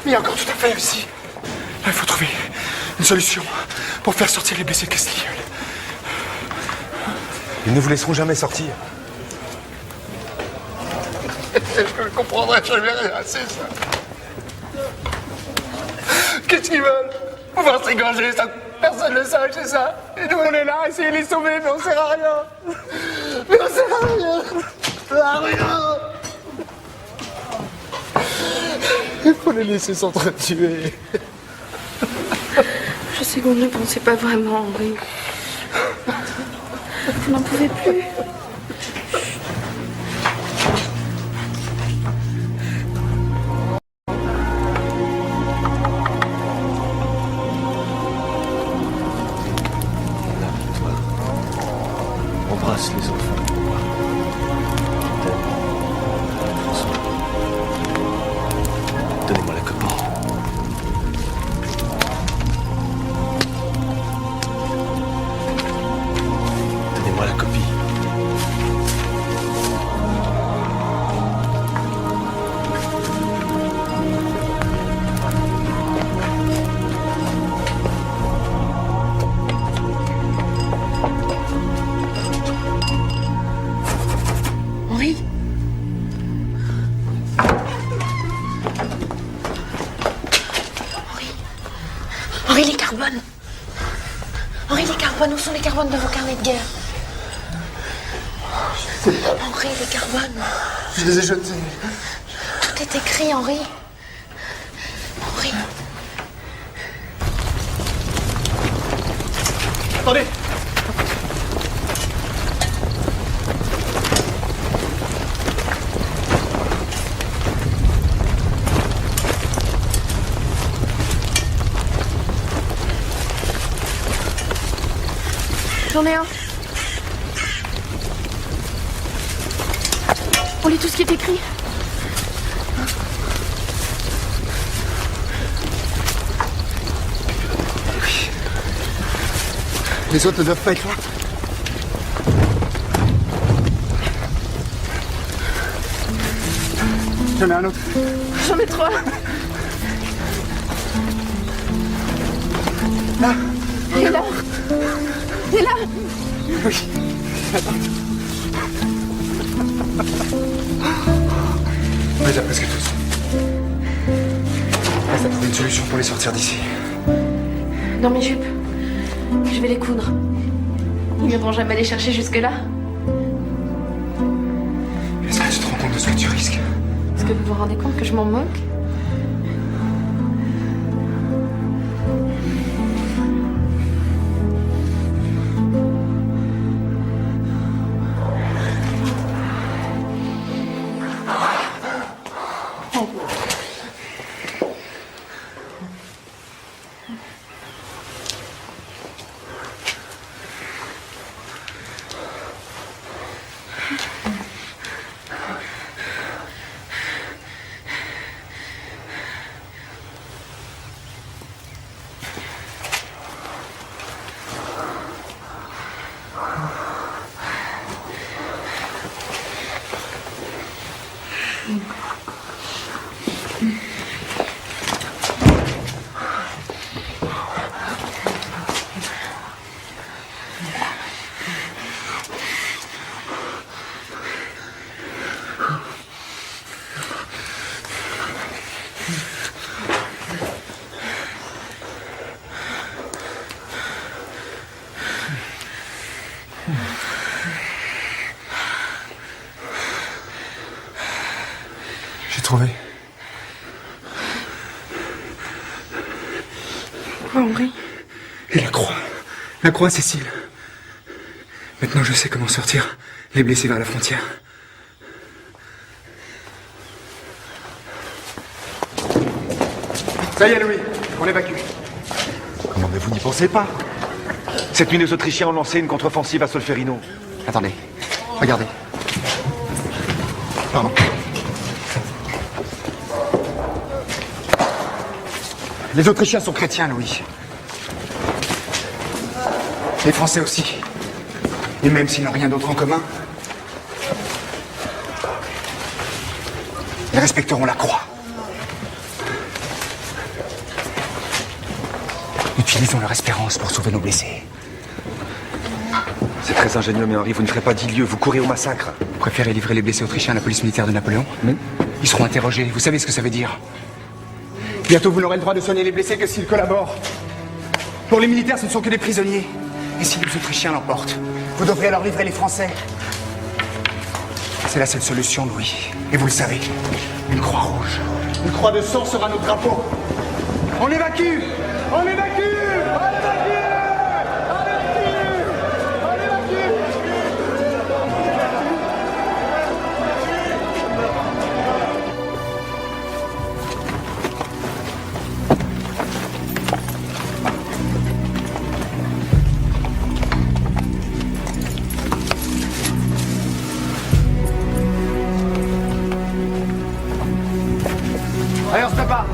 Mais il y a encore tout à faire ici. Là, il faut trouver une solution pour faire sortir les blessés de Castiglione. Ils ne vous laisseront jamais sortir. Je ne comprendrai jamais rien, c'est ça. Qu'est-ce qu'ils veulent? Pouvoir s'égorger sans que personne ne le sache, c'est ça. Et nous, on est là à essayer de les sauver, mais on sert à rien. Mais on sert à rien. À rien. Il faut les laisser s'entretuer. Je sais qu'on ne pensait pas vraiment, Henri. Vous n'en pouvez plus. Embrasse les enfants pour moi. Donnez-moi la copie. Donnez-moi la copie. Henri. Henri, les carbones. Henri, les carbones. carbones, où sont les carbones de vos carnets de guerre? Henri, les carbones. Je les ai jetés. Tout est écrit, Henri. Henri. Attendez! J'en ai un. On lit tout ce qui est écrit. Les autres ne doivent pas être là. J'en ai un autre. J'en ai 3. Là. Et là. Et là. Oui. Attends. On les a presque tous. Reste à trouver une solution pour les sortir d'ici. Dans mes jupes. Je vais les coudre. Ils viendront jamais les chercher jusque-là. Est-ce que tu te rends compte de ce que tu risques? Est-ce que vous vous rendez compte que je m'en moque? J'ai trouvé. Quoi, Henri? Et la croix. La croix, Cécile. Maintenant, je sais comment sortir les blessés vers la frontière. Ça y est, Louis. On évacue. Comment, mais vous n'y pensez pas? Cette nuit, les Autrichiens ont lancé une contre-offensive à Solferino. Attendez. Regardez. Pardon. Les Autrichiens sont chrétiens, Louis. Les Français aussi. Et même s'ils n'ont rien d'autre en commun, ils respecteront la croix. Utilisons leur espérance pour sauver nos blessés. C'est très ingénieux, mais Henri, vous ne ferez pas 10 lieues, vous courez au massacre. Vous préférez livrer les blessés autrichiens à la police militaire de Napoléon? Ils seront interrogés, vous savez ce que ça veut dire. Bientôt, vous n'aurez le droit de soigner les blessés que s'ils collaborent. Pour les militaires, ce ne sont que des prisonniers. Et si les Autrichiens l'emportent, vous devrez leur livrer les Français. C'est la seule solution, Louis. Et vous le savez, une croix rouge. Une croix de sang sera notre drapeau. On évacue! On évacue! Allez, on se prépare.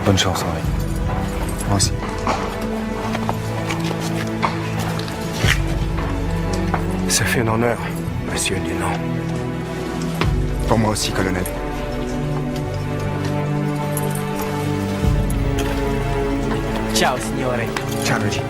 Bonne chance, Henri. Moi aussi. Ça fait un honneur, monsieur le lieutenant. Pour moi aussi, colonel. Ciao, signore. Ciao, Luigi.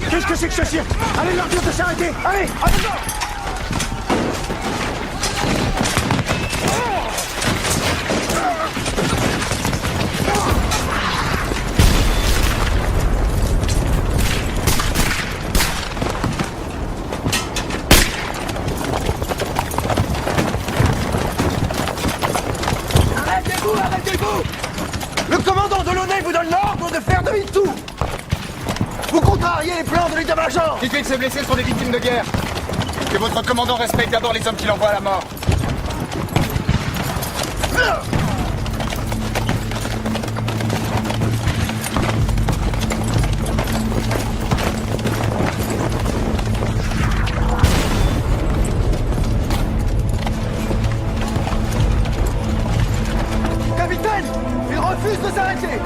Qu'est-ce que c'est que ce cirque? Allez leur dire de s'arrêter. Allez, à devant. Arrêtez-vous, arrêtez-vous! Le commandant de l'ONU vous donne l'ordre de faire demi-tour! Vous contrariez les plans de l'état-major! Dites-lui que ces blessés sont des victimes de guerre. Que votre commandant respecte d'abord les hommes qu'il envoie à la mort. Capitaine! Il refuse de s'arrêter!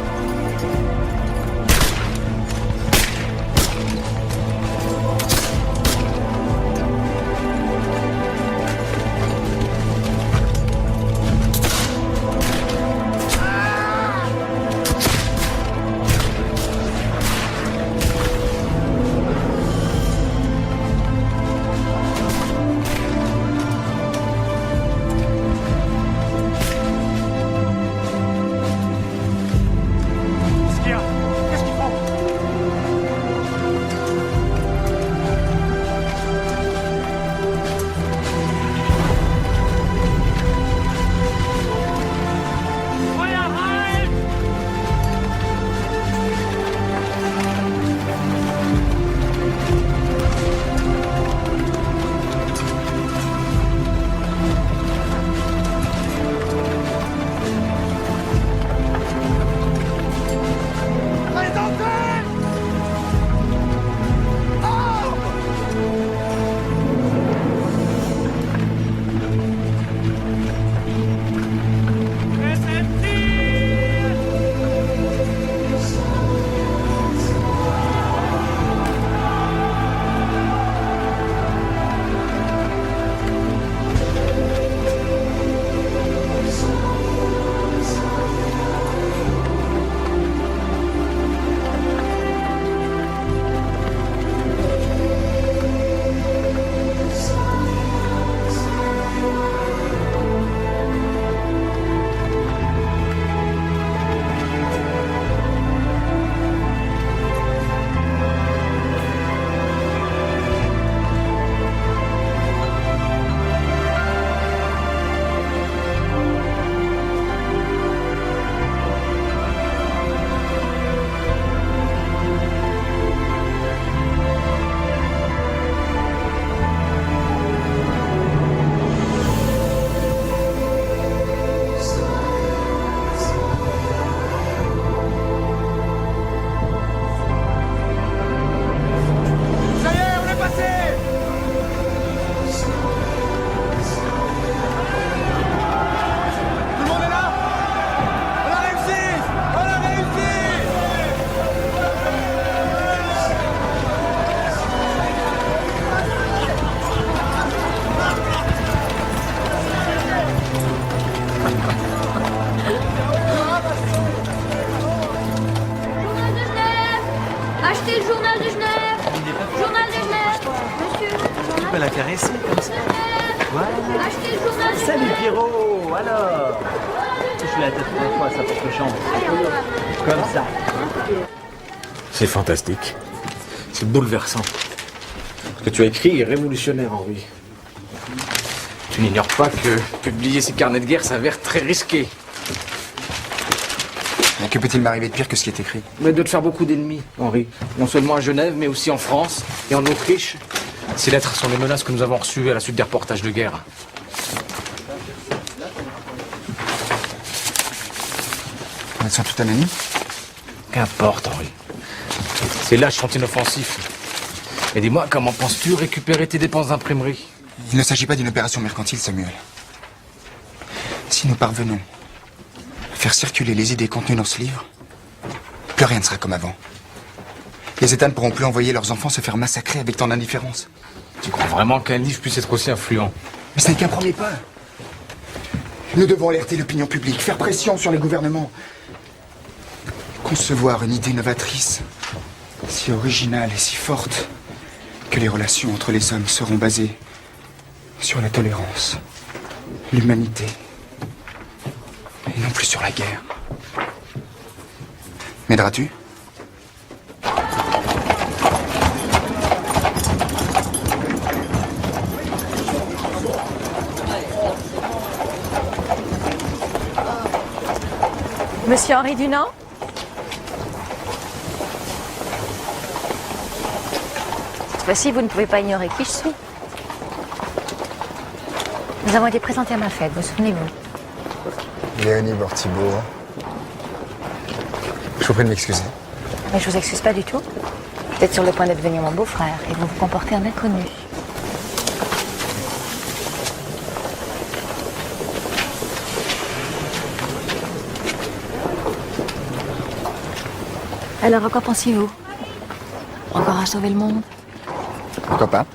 caresser comme ça. Voilà. Salut Pierrot, alors. Je suis la tête pour une fois à sa propre chambre. Comme ça. C'est fantastique. C'est bouleversant. Ce que tu as écrit est révolutionnaire, Henri. Tu n'ignores pas que publier ces carnets de guerre s'avère très risqué. Mais que peut-il m'arriver de pire que ce qui est écrit? Mais de te faire beaucoup d'ennemis, Henri. Non seulement à Genève, mais aussi en France et en Autriche. Ces lettres sont des menaces que nous avons reçues à la suite des reportages de guerre. Elles sont toutes anonymes? Qu'importe, Henri. C'est là sont inoffensifs. Et dis-moi, comment penses-tu récupérer tes dépenses d'imprimerie? Il ne s'agit pas d'une opération mercantile, Samuel. Si nous parvenons à faire circuler les idées contenues dans ce livre, plus rien ne sera comme avant. Les États ne pourront plus envoyer leurs enfants se faire massacrer avec tant d'indifférence. Tu crois vraiment qu'un livre puisse être aussi influent? Mais ce n'est qu'un premier pas. Nous devons alerter l'opinion publique, faire pression sur les gouvernements, concevoir une idée novatrice, si originale et si forte, que les relations entre les hommes seront basées sur la tolérance, l'humanité, et non plus sur la guerre. M'aideras-tu? Monsieur Henri Dunant? Cette fois-ci, vous ne pouvez pas ignorer qui je suis. Nous avons été présentés à ma fête, vous souvenez-vous? Léonie Borthibaud. Je vous prie de m'excuser. Mais je vous excuse pas du tout. Vous êtes sur le point de devenir mon beau-frère et vous vous comportez en inconnu. Alors, à quoi pensiez-vous? Encore à sauver le monde? Pourquoi pas?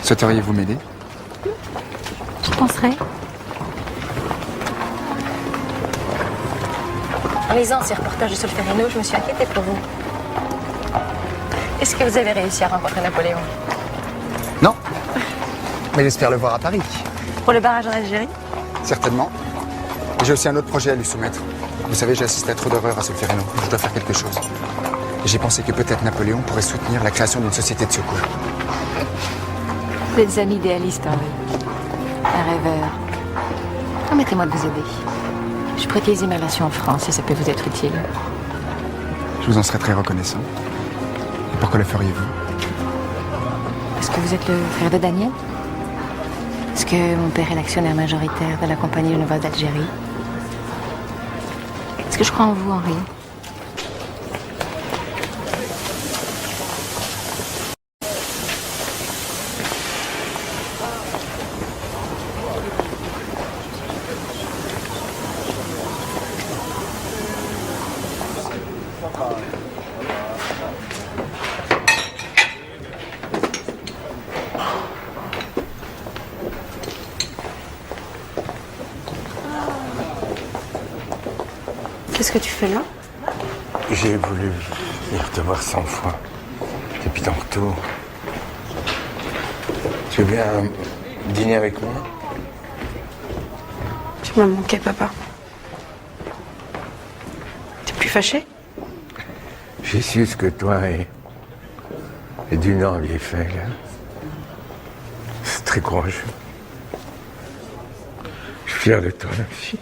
Souhaiteriez-vous m'aider? Je penserais. En lisant ces reportages de Solferino, je me suis inquiétée pour vous. Est-ce que vous avez réussi à rencontrer Napoléon? Non. Mais j'espère le voir à Paris. Pour le barrage en Algérie? Certainement. Et j'ai aussi un autre projet à lui soumettre. Vous savez, j'ai assisté à trop d'horreurs à Solferino. Je dois faire quelque chose. Et j'ai pensé que peut-être Napoléon pourrait soutenir la création d'une société de secours. Vous êtes un idéaliste, Henri. Un rêveur. Permettez-moi de vous aider. Je prépare les immersions en France et ça peut vous être utile. Je vous en serais très reconnaissant. Et pourquoi le feriez-vous? Est-ce que vous êtes le frère de Daniel? Est-ce que mon père est l'actionnaire majoritaire de la compagnie Genève d'Algérie? Est-ce que je crois en vous, Henri? Qu'est-ce que tu fais là? J'ai voulu venir te voir 100 fois. Depuis tantôt. Tu veux bien dîner avec moi? Tu m'as manqué, papa. T'es plus fâché? J'ai su ce que toi et Dunant aviez fait, là. C'est très courageux. Je suis fier de toi, ma fille.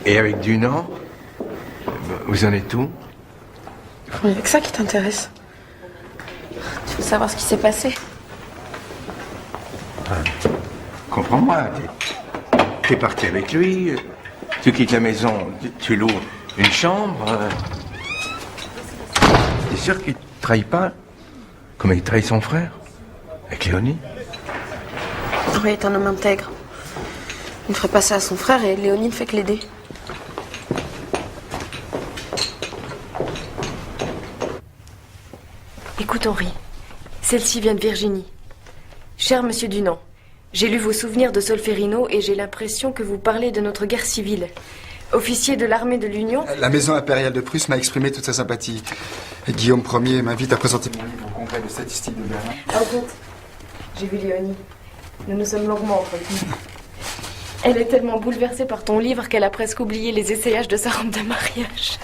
Et avec Dunant, vous en êtes où? Il n'y a que ça qui t'intéresse. Tu veux savoir ce qui s'est passé? Comprends-moi, t'es parti avec lui, tu quittes la maison, tu loues une chambre. T'es sûr qu'il te trahit pas comme il trahit son frère? Avec Léonie? Henri est un homme intègre. Il ne ferait pas ça à son frère et Léonie ne fait que l'aider. Écoute, Henri, celle-ci vient de Virginie. Cher monsieur Dunant, j'ai lu vos souvenirs de Solferino et j'ai l'impression que vous parlez de notre guerre civile. officier de l'armée de l'Union. La maison impériale de Prusse m'a exprimé toute sa sympathie. Et Guillaume Ier m'invite à présenter mon livre au congrès de statistiques de Berlin. En route, j'ai vu Léonie. Nous nous sommes longuement entretenus. Elle est tellement bouleversée par ton livre qu'elle a presque oublié les essayages de sa robe de mariage.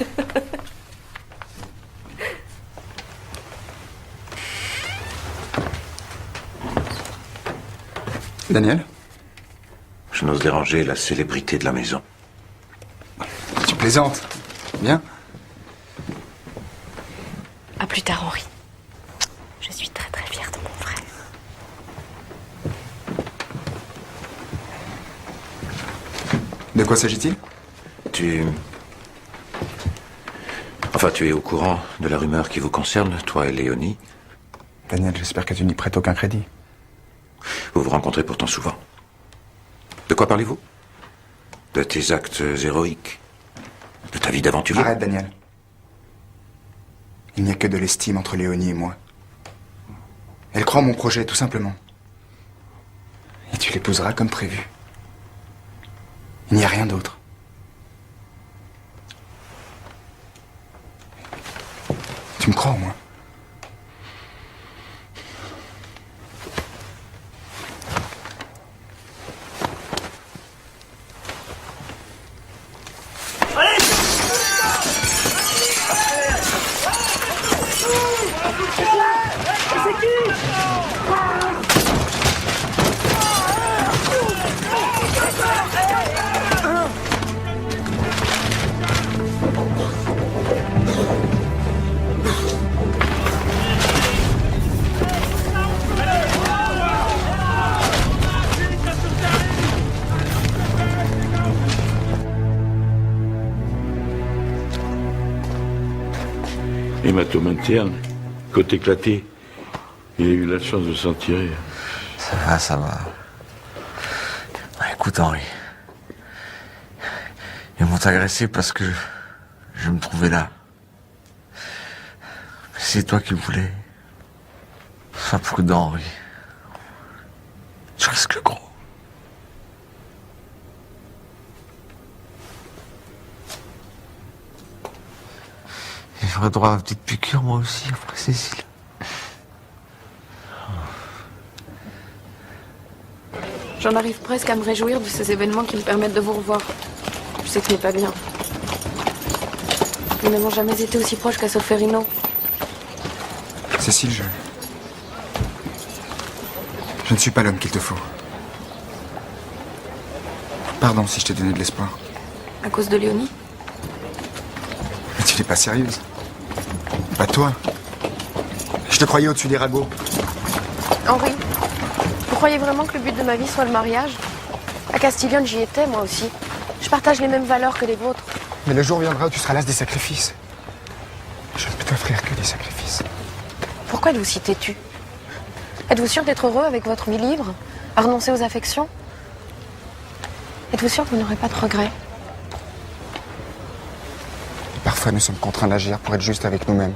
Daniel? Je n'ose déranger la célébrité de la maison. Tu plaisantes. Bien. À plus tard, Henri. Je suis très très fière de mon frère. De quoi s'agit-il? Enfin, tu es au courant de la rumeur qui vous concerne, toi et Léonie. Daniel, j'espère que tu n'y prêtes aucun crédit. Vous vous rencontrez pourtant souvent. De quoi parlez-vous? De tes actes héroïques? De ta vie d'aventurier? Arrête, Daniel. Il n'y a que de l'estime entre Léonie et moi. Elle croit en mon projet, tout simplement. Et tu l'épouseras comme prévu. Il n'y a rien d'autre. Tu me crois au moins? Hématome interne, côte éclatée. Il a eu la chance de s'en tirer. Ça va, ça va. Écoute, Henri. Ils m'ont agressé parce que je me trouvais là. C'est toi qui le voulais. Sois prudent, Henri. Tu risques gros. J'aurais droit à une petite piqûre, moi aussi, après Cécile. J'en arrive presque à me réjouir de ces événements qui me permettent de vous revoir. Je sais que ce n'est pas bien. Nous n'avons jamais été aussi proches qu'à Solferino. Cécile, je ne suis pas l'homme qu'il te faut. Pardon si je t'ai donné de l'espoir. À cause de Léonie? Mais tu n'es pas sérieuse. Pas toi. Je te croyais au-dessus des ragots. Henri, vous croyez vraiment que le but de ma vie soit le mariage? À Castiglione, j'y étais, moi aussi. Je partage les mêmes valeurs que les vôtres. Mais le jour viendra où tu seras las des sacrifices. Je ne peux t'offrir que des sacrifices. Pourquoi êtes-vous si têtu? Êtes-vous sûr d'être heureux avec votre vie libre? À renoncer aux affections? Êtes-vous sûr que vous n'aurez pas de regrets? Parfois, nous sommes contraints d'agir pour être justes avec nous-mêmes.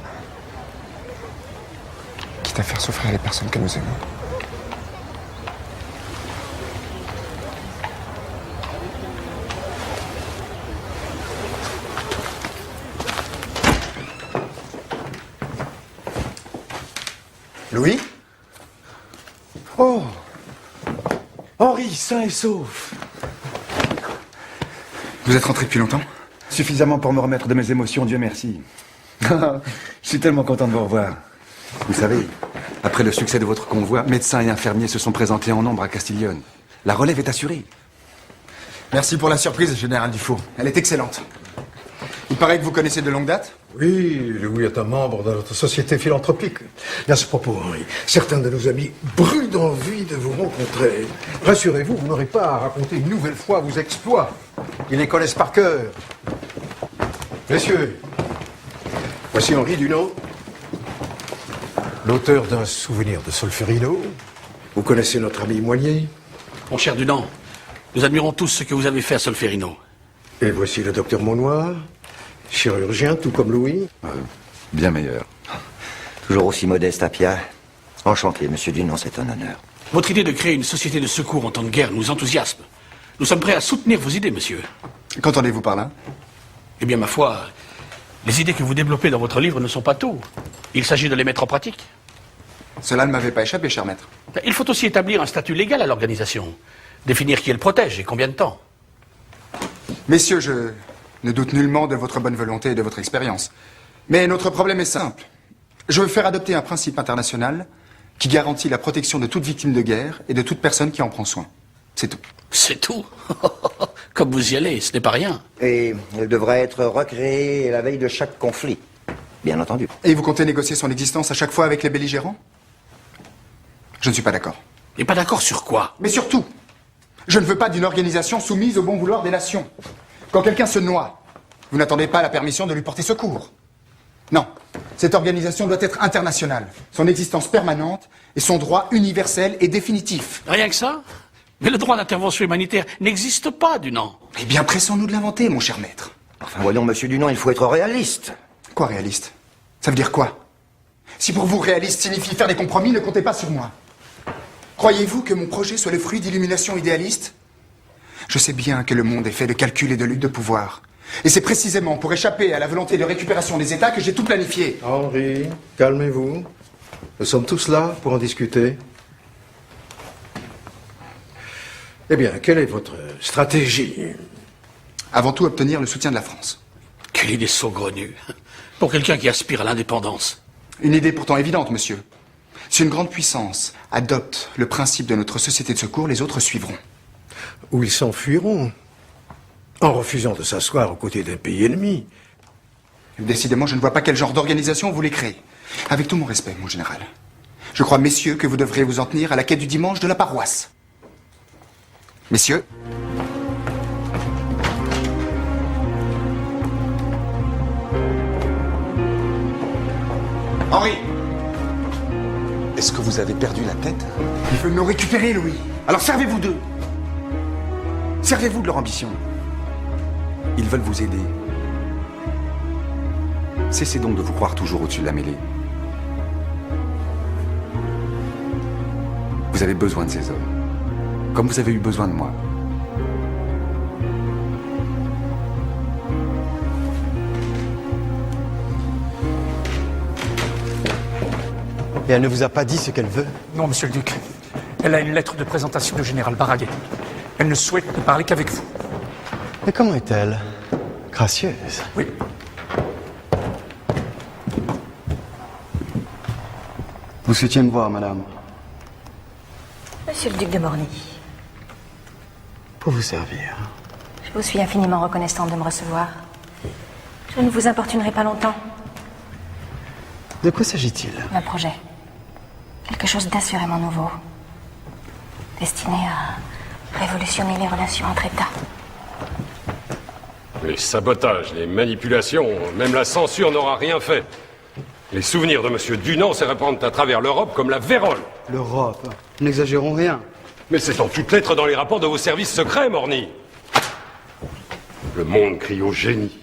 Quitte à faire souffrir les personnes que nous aimons. Louis? Oh! Henri, sain et sauf! Vous êtes rentré depuis longtemps? Suffisamment pour me remettre de mes émotions, Dieu merci. Je suis tellement content de vous revoir. Vous savez, après le succès de votre convoi, médecins et infirmiers se sont présentés en nombre à Castiglione. La relève est assurée. Merci pour la surprise, Général Dufault. Elle est excellente. Il paraît que vous connaissez de longue date? Oui, Louis est un membre de notre société philanthropique. Et à ce propos, Henri, certains de nos amis brûlent d'envie de vous rencontrer. Rassurez-vous, vous n'aurez pas à raconter une nouvelle fois vos exploits. Ils les connaissent par cœur. Messieurs, voici Henri Dunant, l'auteur d'un souvenir de Solferino. Vous connaissez notre ami Moignet. Mon cher Dunant, nous admirons tous ce que vous avez fait à Solferino. Et voici le docteur Monnoir, chirurgien, tout comme Louis. Bien meilleur. Toujours aussi modeste à Pia. Enchanté, monsieur Dunant, c'est un honneur. Votre idée de créer une société de secours en temps de guerre nous enthousiasme. Nous sommes prêts à soutenir vos idées, monsieur. Qu'entendez-vous par là? Eh bien, ma foi, les idées que vous développez dans votre livre ne sont pas tout. Il s'agit de les mettre en pratique. Cela ne m'avait pas échappé, cher maître. Il faut aussi établir un statut légal à l'organisation. Définir qui elle protège et combien de temps. Messieurs, je ne doute nullement de votre bonne volonté et de votre expérience. Mais notre problème est simple. Je veux faire adopter un principe international qui garantit la protection de toute victime de guerre et de toute personne qui en prend soin. C'est tout. C'est tout? Comme vous y allez, ce n'est pas rien. Et elle devrait être recréée à la veille de chaque conflit, bien entendu. Et vous comptez négocier son existence à chaque fois avec les belligérants? Je ne suis pas d'accord. Et pas d'accord sur quoi? Mais surtout, je ne veux pas d'une organisation soumise au bon vouloir des nations. Quand quelqu'un se noie, vous n'attendez pas la permission de lui porter secours. Non, cette organisation doit être internationale, son existence permanente et son droit universel et définitif. Rien que ça? Mais le droit d'intervention humanitaire n'existe pas, Dunant. Eh bien, pressons-nous de l'inventer, mon cher maître. Enfin, voyons, monsieur Dunant, il faut être réaliste. Quoi, réaliste? Ça veut dire quoi? Si pour vous, réaliste signifie faire des compromis, ne comptez pas sur moi. Croyez-vous que mon projet soit le fruit d'illuminations idéalistes? Je sais bien que le monde est fait de calculs et de luttes de pouvoir. Et c'est précisément pour échapper à la volonté de récupération des États que j'ai tout planifié. Henri, calmez-vous. Nous sommes tous là pour en discuter. Eh bien, quelle est votre stratégie? Avant tout, obtenir le soutien de la France. Quelle idée saugrenue. Pour quelqu'un qui aspire à l'indépendance. Une idée pourtant évidente, monsieur. Si une grande puissance adopte le principe de notre société de secours, les autres suivront. Ou ils s'enfuiront, en refusant de s'asseoir aux côtés d'un pays ennemi. Décidément, je ne vois pas quel genre d'organisation vous voulez créer. Avec tout mon respect, mon général. Je crois, messieurs, que vous devrez vous en tenir à la quête du dimanche de la paroisse. Messieurs. Henri! Est-ce que vous avez perdu la tête? Ils veulent nous récupérer, Louis. Alors servez-vous d'eux. Servez-vous de leur ambition. Ils veulent vous aider. Cessez donc de vous croire toujours au-dessus de la mêlée. Vous avez besoin de ces hommes. Comme vous avez eu besoin de moi. Et elle ne vous a pas dit ce qu'elle veut? Non, monsieur le duc. Elle a une lettre de présentation du général Barraguet. Elle ne souhaite ne parler qu'avec vous. Mais comment est-elle? Gracieuse. Oui. Vous souhaitiez me voir, madame? Monsieur le duc de Morny. Pour vous servir. Je vous suis infiniment reconnaissante de me recevoir. Je ne vous importunerai pas longtemps. De quoi s'agit-il? Un projet. Quelque chose d'assurément nouveau. Destiné à révolutionner les relations entre États. Les sabotages, les manipulations, même la censure n'aura rien fait. Les souvenirs de M. Dunant se répandent à travers l'Europe comme la vérole. L'Europe? N'exagérons rien. Mais c'est en toutes lettres dans les rapports de vos services secrets, Morny. Le monde crie au génie.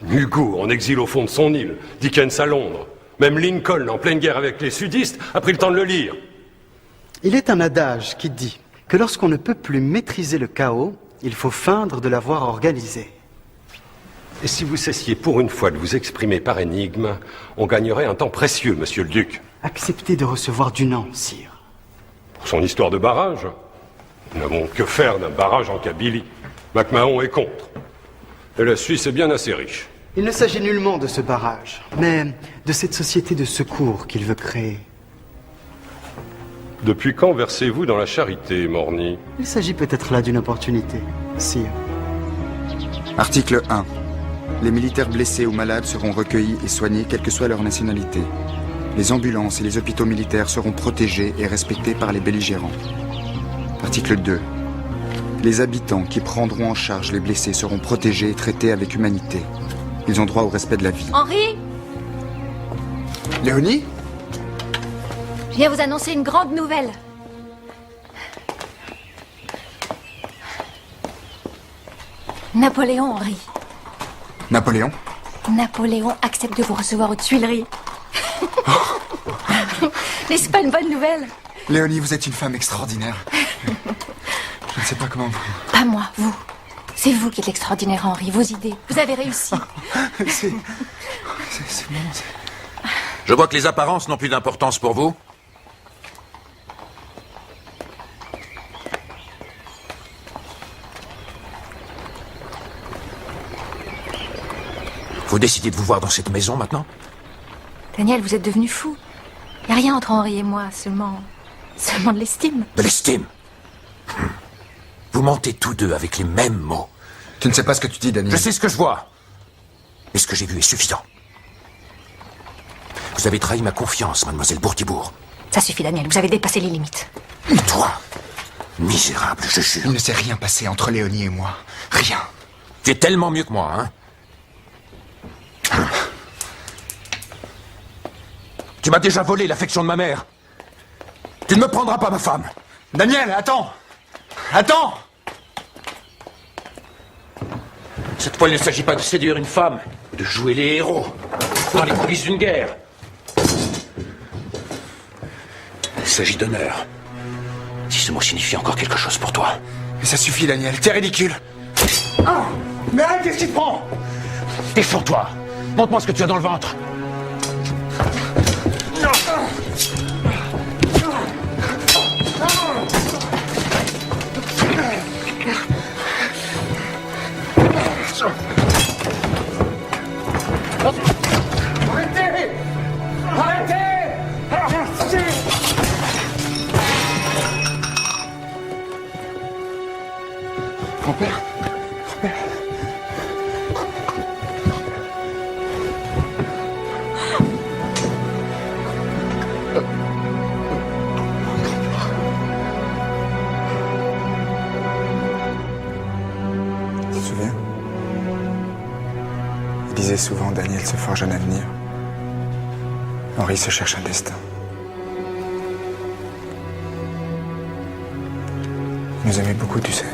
Hugo en exil au fond de son île, Dickens à Londres. Même Lincoln, en pleine guerre avec les sudistes, a pris le temps de le lire. Il est un adage qui dit que lorsqu'on ne peut plus maîtriser le chaos, il faut feindre de l'avoir organisé. Et si vous cessiez pour une fois de vous exprimer par énigme, on gagnerait un temps précieux, monsieur le duc. Acceptez de recevoir Dunant, sire. Pour son histoire de barrage, nous n'avons que faire d'un barrage en Kabylie. MacMahon est contre. Et la Suisse est bien assez riche. Il ne s'agit nullement de ce barrage, mais de cette société de secours qu'il veut créer. Depuis quand versez-vous dans la charité, Morny? Il s'agit peut-être là d'une opportunité, sire. Article 1. Les militaires blessés ou malades seront recueillis et soignés, quelle que soit leur nationalité. Les ambulances et les hôpitaux militaires seront protégés et respectés par les belligérants. Article 2. Les habitants qui prendront en charge les blessés seront protégés et traités avec humanité. Ils ont droit au respect de la vie. Henri, Léonie? je viens vous annoncer une grande nouvelle. Napoléon, Henri. Napoléon? Napoléon accepte de vous recevoir aux Tuileries. N'est-ce pas une bonne nouvelle? Léonie, vous êtes une femme extraordinaire. Je ne sais pas comment vous... Pas moi, vous. C'est vous qui êtes extraordinaire, Henri. Vos idées. Vous avez réussi. C'est bon. Je vois que les apparences n'ont plus d'importance pour vous. Vous décidez de vous voir dans cette maison maintenant? Daniel, vous êtes devenu fou. Il n'y a rien entre Henri et moi, seulement de l'estime. De l'estime? Vous mentez tous deux avec les mêmes mots. Tu ne sais pas ce que tu dis, Daniel. Je sais ce que je vois. Et ce que j'ai vu est suffisant. Vous avez trahi ma confiance, mademoiselle Bourtibourg. Ça suffit, Daniel. Vous avez dépassé les limites. Et toi, misérable, je jure. Il ne s'est rien passé entre Léonie et moi. Rien. Tu es tellement mieux que moi, hein? Tu m'as déjà volé l'affection de ma mère. Tu ne me prendras pas ma femme. Daniel, attends! Attends! Cette fois, il ne s'agit pas de séduire une femme, mais de jouer les héros dans les coulisses d'une guerre. Il s'agit d'honneur. Si ce mot signifie encore quelque chose pour toi. Mais ça suffit, Daniel. T'es ridicule. Ah! Mais arrête, qu'est-ce qui te prend? Défends-toi. Montre-moi ce que tu as dans le ventre. Arrêtez! Arrêtez! Grand-père? Tu te souviens? Il disait souvent, Daniel se forge un avenir. Henri se cherche un destin. Il nous aimait beaucoup, tu sais.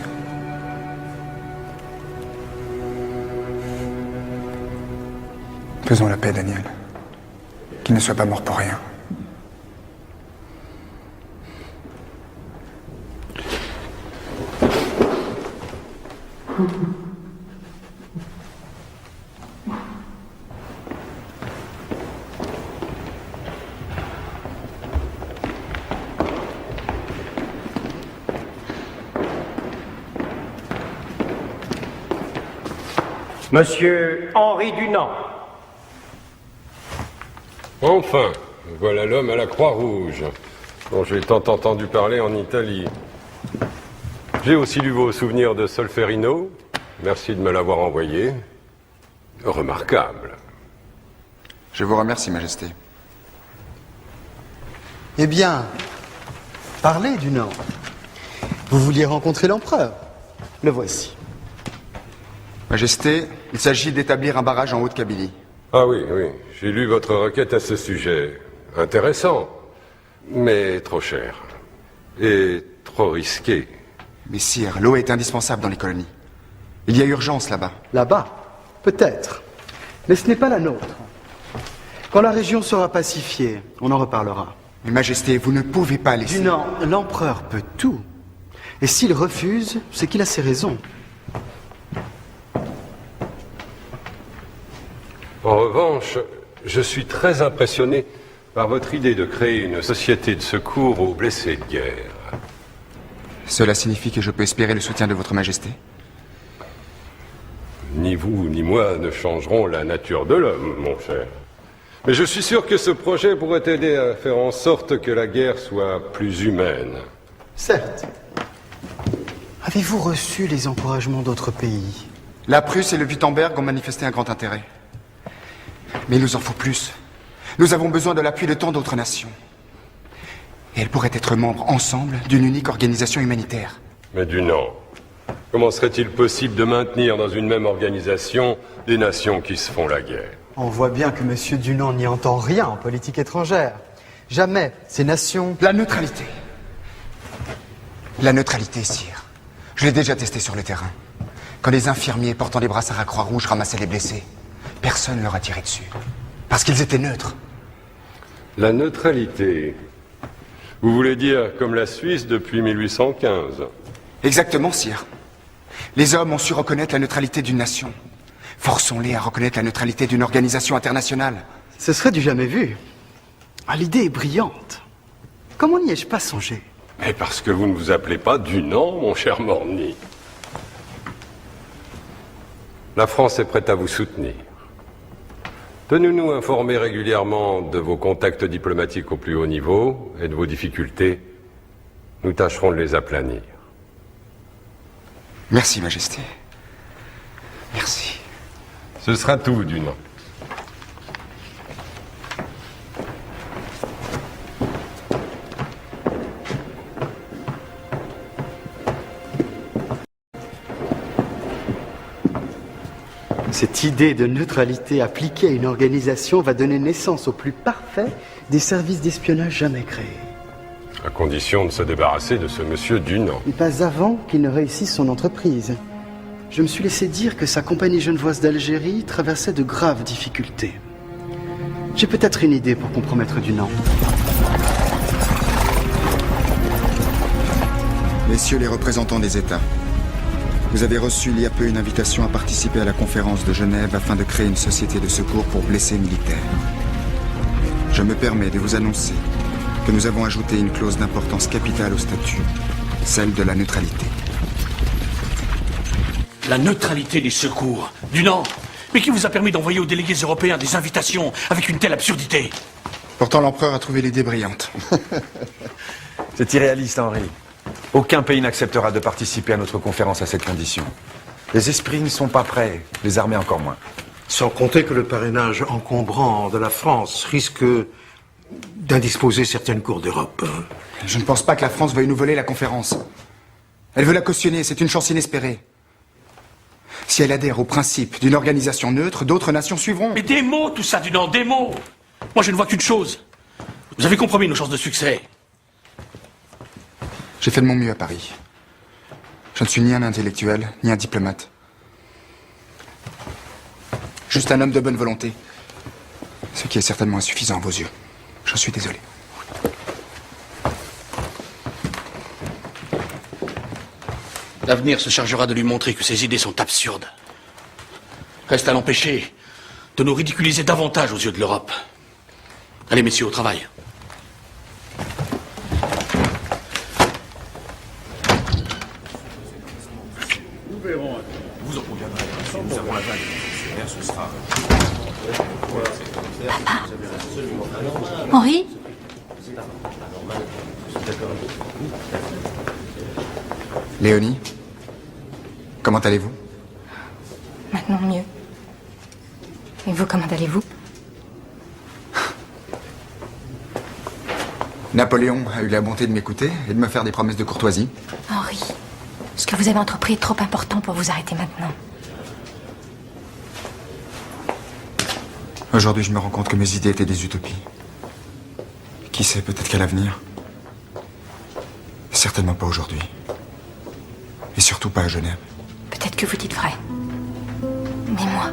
Faisons la paix, Daniel. Qu'il ne soit pas mort pour rien. Monsieur Henri Dunant. Enfin, voilà l'homme à la Croix-Rouge, dont j'ai tant entendu parler en Italie. J'ai aussi lu vos souvenirs de Solferino. Merci de me l'avoir envoyé. Remarquable. Je vous remercie, Majesté. Eh bien, parlez du Nord. Vous vouliez rencontrer l'empereur. Le voici. Majesté, il s'agit d'établir un barrage en Haute-Kabylie. Ah oui, oui, j'ai lu votre requête à ce sujet. Intéressant, mais trop cher. Et trop risqué. Mais sire, l'eau est indispensable dans les colonies. Il y a urgence là-bas. Là-bas, peut-être. Mais ce n'est pas la nôtre. Quand la région sera pacifiée, on en reparlera. Mais Majesté, vous ne pouvez pas laisser... Non, l'empereur peut tout. Et s'il refuse, c'est qu'il a ses raisons. En revanche, je suis très impressionné par votre idée de créer une société de secours aux blessés de guerre. Cela signifie que je peux espérer le soutien de votre Majesté? Ni vous ni moi ne changerons la nature de l'homme, mon cher. Mais je suis sûr que ce projet pourrait aider à faire en sorte que la guerre soit plus humaine. Certes. Avez-vous reçu les encouragements d'autres pays? La Prusse et le Wittenberg ont manifesté un grand intérêt. Mais il nous en faut plus. Nous avons besoin de l'appui de tant d'autres nations. Et elles pourraient être membres ensemble d'une unique organisation humanitaire. Mais Dunant, comment serait-il possible de maintenir dans une même organisation des nations qui se font la guerre? On voit bien que M. Dunant n'y entend rien en politique étrangère. Jamais ces nations... La neutralité. La neutralité, sire. Je l'ai déjà testé sur le terrain. Quand les infirmiers portant des brassards à Croix-Rouge ramassaient les blessés, personne ne leur a tiré dessus. Parce qu'ils étaient neutres. La neutralité. Vous voulez dire comme la Suisse depuis 1815? Exactement, sire. Les hommes ont su reconnaître la neutralité d'une nation. Forçons-les à reconnaître la neutralité d'une organisation internationale. Ce serait du jamais vu. Ah, l'idée est brillante. Comment n'y ai-je pas songé? Mais parce que vous ne vous appelez pas Dunant, mon cher Morny. La France est prête à vous soutenir. Tenez-nous informés régulièrement de vos contacts diplomatiques au plus haut niveau et de vos difficultés. Nous tâcherons de les aplanir. Merci, Majesté. Merci. Ce sera tout, Dunant. Cette idée de neutralité appliquée à une organisation va donner naissance au plus parfait des services d'espionnage jamais créés. À condition de se débarrasser de ce monsieur Dunant. Et pas avant qu'il ne réussisse son entreprise. Je me suis laissé dire que sa compagnie genevoise d'Algérie traversait de graves difficultés. J'ai peut-être une idée pour compromettre Dunant. Messieurs les représentants des États, vous avez reçu il y a peu une invitation à participer à la conférence de Genève afin de créer une société de secours pour blessés militaires. Je me permets de vous annoncer que nous avons ajouté une clause d'importance capitale au statut, celle de la neutralité. La neutralité des secours. Dunant, mais qui vous a permis d'envoyer aux délégués européens des invitations avec une telle absurdité? Pourtant l'empereur a trouvé l'idée brillante. C'est irréaliste, Henri. Aucun pays n'acceptera de participer à notre conférence à cette condition. Les esprits ne sont pas prêts, les armées encore moins. Sans compter que le parrainage encombrant de la France risque d'indisposer certaines cours d'Europe. Je ne pense pas que la France veuille nous voler la conférence. Elle veut la cautionner, c'est une chance inespérée. Si elle adhère au principe d'une organisation neutre, d'autres nations suivront. Mais des mots, tout ça, Dunant, des mots. Moi, je ne vois qu'une chose. Vous avez compromis nos chances de succès. J'ai fait de mon mieux à Paris. Je ne suis ni un intellectuel, ni un diplomate. Juste un homme de bonne volonté. Ce qui est certainement insuffisant à vos yeux. J'en suis désolé. L'avenir se chargera de lui montrer que ses idées sont absurdes. Reste à l'empêcher de nous ridiculiser davantage aux yeux de l'Europe. Allez, messieurs, au travail. Nous verrons. Vous en conviendrez. Si nous avons la vague nécessaire, ce sera... Henri? Léonie, comment allez-vous? Maintenant mieux. Et vous, comment allez-vous? Napoléon a eu la bonté de m'écouter et de me faire des promesses de courtoisie. Henri, ce que vous avez entrepris est trop important pour vous arrêter maintenant. Aujourd'hui, je me rends compte que mes idées étaient des utopies. Qui sait, peut-être qu'à l'avenir. Certainement pas aujourd'hui. Et surtout pas à Genève. Peut-être que vous dites vrai. Mais moi,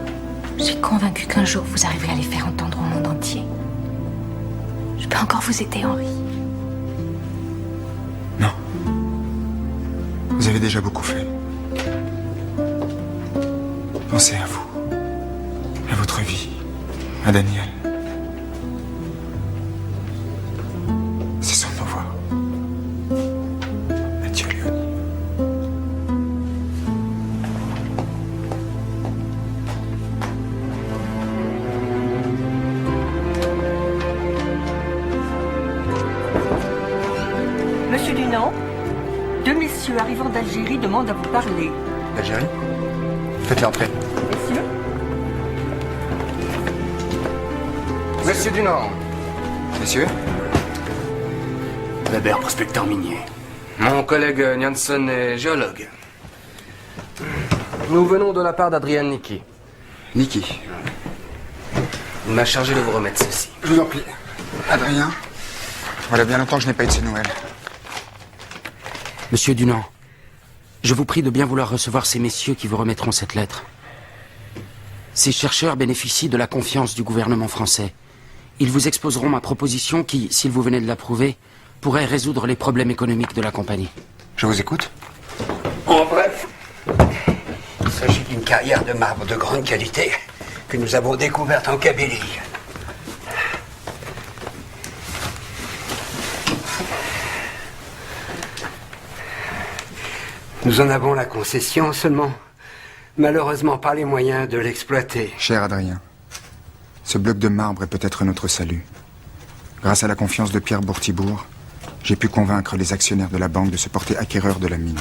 je suis convaincue qu'un jour vous arriverez à les faire entendre au monde entier. Je peux encore vous aider, Henri. Non. Vous avez déjà beaucoup fait. Pensez à vous. À votre vie. À Daniel. Cessons de nous voir. Adieu, Léonie. Monsieur Dunant, deux messieurs arrivant d'Algérie demandent à vous parler. D'Algérie? Faites-les entrer. Messieurs? Monsieur Dunant. Messieurs? Weber, prospecteur minier. Mon collègue Janssen est géologue. Nous venons de la part d'Adrian Niki. Niki. Il m'a chargé de vous remettre ceci. Je vous en prie. Adrien, voilà bien longtemps que je n'ai pas eu de ces nouvelles. Monsieur Dunant, je vous prie de bien vouloir recevoir ces messieurs qui vous remettront cette lettre. Ces chercheurs bénéficient de la confiance du gouvernement français. Ils vous exposeront ma proposition qui, s'il vous venez de l'approuver, pourrait résoudre les problèmes économiques de la compagnie. Je vous écoute. En bref, s'agit d'une carrière de marbre de grande qualité que nous avons découverte en Kabylie. Nous en avons la concession, seulement malheureusement pas les moyens de l'exploiter. Cher Adrien, ce bloc de marbre est peut-être notre salut. Grâce à la confiance de Pierre Bourtibourg, j'ai pu convaincre les actionnaires de la banque de se porter acquéreurs de la mine.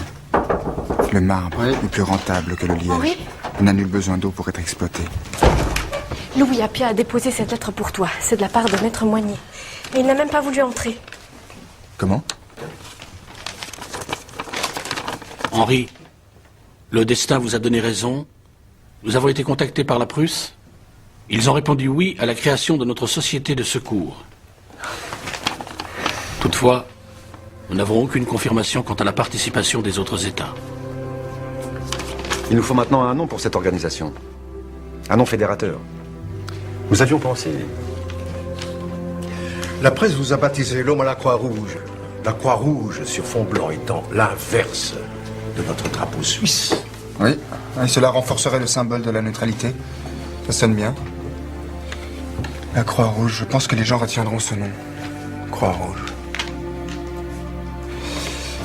Le marbre est plus rentable que le liège. Henri ? Il n'a nul besoin d'eau pour être exploité. Louis Appia a déposé cette lettre pour toi. C'est de la part de Maître Moigny. Et il n'a même pas voulu entrer. Comment ? Henri, le destin vous a donné raison. Nous avons été contactés par la Prusse. Ils ont répondu oui à la création de notre société de secours. Toutefois, nous n'avons aucune confirmation quant à la participation des autres États. Il nous faut maintenant un nom pour cette organisation. Un nom fédérateur. Nous avions pensé... La presse vous a baptisé l'homme à la Croix-Rouge. La Croix-Rouge sur fond blanc étant l'inverse de notre drapeau suisse. Oui, et cela renforcerait le symbole de la neutralité. Ça sonne bien. La Croix-Rouge, je pense que les gens retiendront ce nom. Croix-Rouge.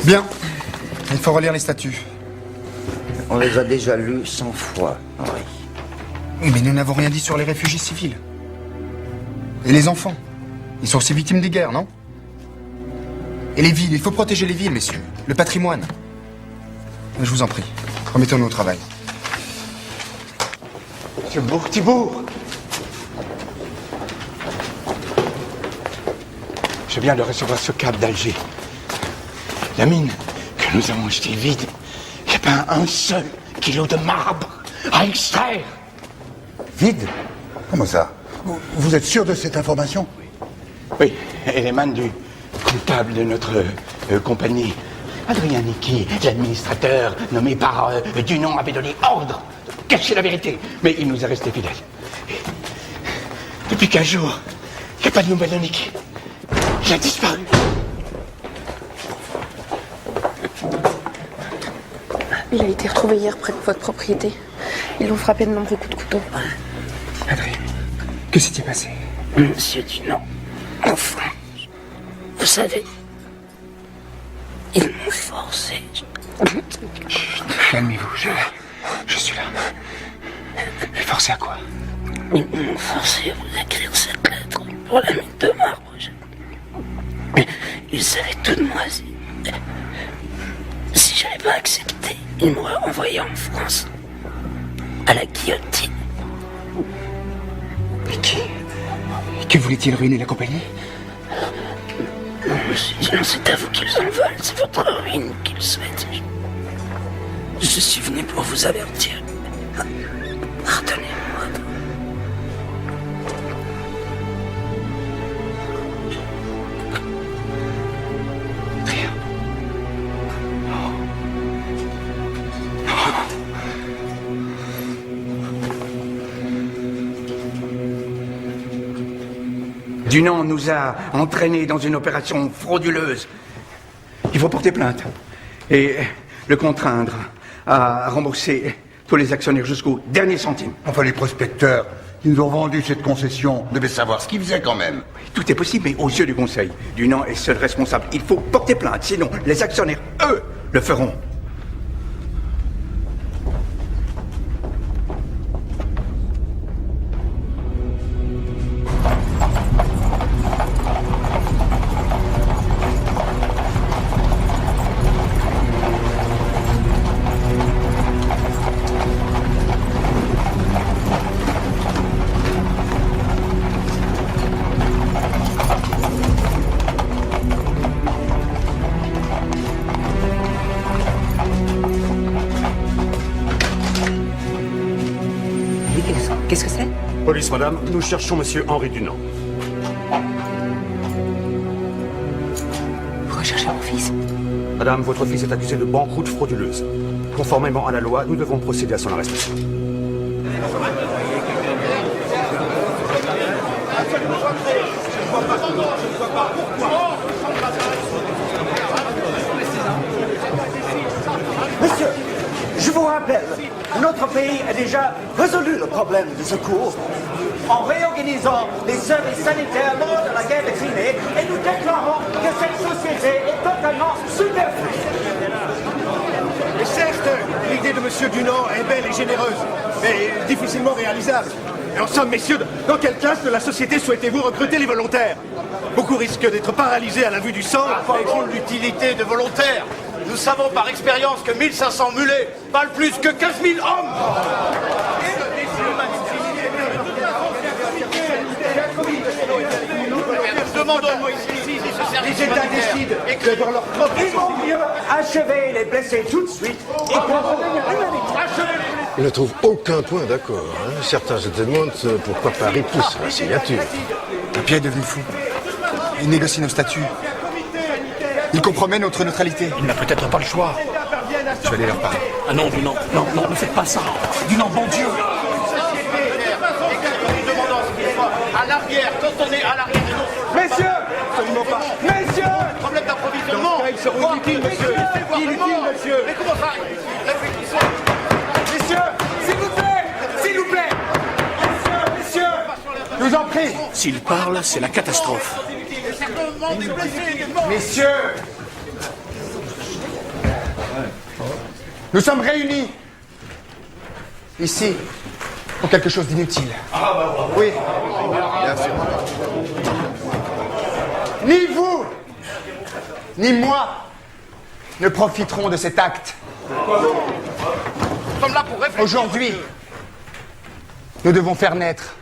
Bien. Il faut relire les statuts. On les a déjà lus 100 fois, Henri. Oui, mais nous n'avons rien dit sur les réfugiés civils. Et les enfants. Ils sont aussi victimes des guerres, non? Et les villes, il faut protéger les villes, messieurs. Le patrimoine. Je vous en prie, remettons-nous au travail. Monsieur Bourtibourg! Je viens de recevoir ce câble d'Alger. La mine que nous avons achetée vide. Il n'y a pas un seul kilo de marbre à extraire. Vide? Comment ça? Vous êtes sûr de cette information? Oui, elle émane du comptable de notre compagnie. Adrien Nicky, l'administrateur nommé par Dunant, avait donné ordre de cacher la vérité. Mais il nous est resté fidèle. Et depuis 15 jours, il n'y a pas de nouvelles de Nicky. Il a disparu. Il a été retrouvé hier près de votre propriété. Ils l'ont frappé de nombreux coups de couteau. Adrien, que s'est-il passé? Monsieur Dunant, enfin, vous savez, ils m'ont forcé. Calmez-vous, je suis là. Et forcé à quoi? Ils m'ont forcé à vous écrire cette lettre pour la mine de marbre. Ils savaient tout de moi. Si j'avais pas accepté, ils m'auraient envoyé en France, à la guillotine. Mais que voulait-il ruiner la compagnie? Non, monsieur Dunant, c'est à vous qu'ils en veulent. C'est votre ruine qu'ils souhaitent. Je suis venu pour vous avertir. Pardonnez-moi. Dunant nous a entraînés dans une opération frauduleuse. Il faut porter plainte et le contraindre à rembourser tous les actionnaires jusqu'au dernier centime. Enfin, les prospecteurs qui nous ont vendu cette concession devaient savoir ce qu'ils faisaient quand même. Tout est possible, mais aux yeux du Conseil, Dunant est seul responsable. Il faut porter plainte, sinon les actionnaires, eux, le feront. Qu'est-ce que c'est? Police, madame, nous cherchons monsieur Henri Dunant. Vous recherchez mon fils? Madame, votre fils est accusé de banqueroute frauduleuse. Conformément à la loi, nous devons procéder à son arrestation. Monsieur, je vous rappelle, Notre pays a déjà résolu le problème du secours en réorganisant les services sanitaires lors de la guerre de Crimée et nous déclarons que cette société est totalement superflue. Et certes, l'idée de M. Dunant est belle et généreuse, mais difficilement réalisable. Et en somme, messieurs, dans quelle classe de la société souhaitez-vous recruter les volontaires? Beaucoup risquent d'être paralysés à la vue du sang. Apparemment l'utilité de volontaires. Nous savons par expérience que 1500 mulets valent plus que 15 000 hommes. Nous demandons les États décident que dans leur propre... Il vaut mieux achever les blessés tout de suite et pour Il ne trouve aucun point d'accord. Certains se demandent pourquoi Paris pousse la signature. Pierre est devenu fou. Il négocie nos statuts. Il compromet notre neutralité. Il n'a peut-être pas le choix. Je vais aller leur parler. Ah non, Dunant, non, ne faites pas ça. Dunant, bon Dieu. à l'arrière, quand on est à l'arrière et non. Messieurs, absolument pas. Messieurs, problème d'approvisionnement. Ils seront inutiles, monsieur. Inutiles, monsieur. Mais comment ça? Messieurs, s'il vous plaît, s'il vous plaît. Messieurs, je vous en prie. S'il parle, c'est la catastrophe. Messieurs, nous sommes réunis ici pour quelque chose d'inutile. Oui, bien sûr. Ni vous, ni moi ne profiterons de cet acte. Aujourd'hui, nous devons faire naître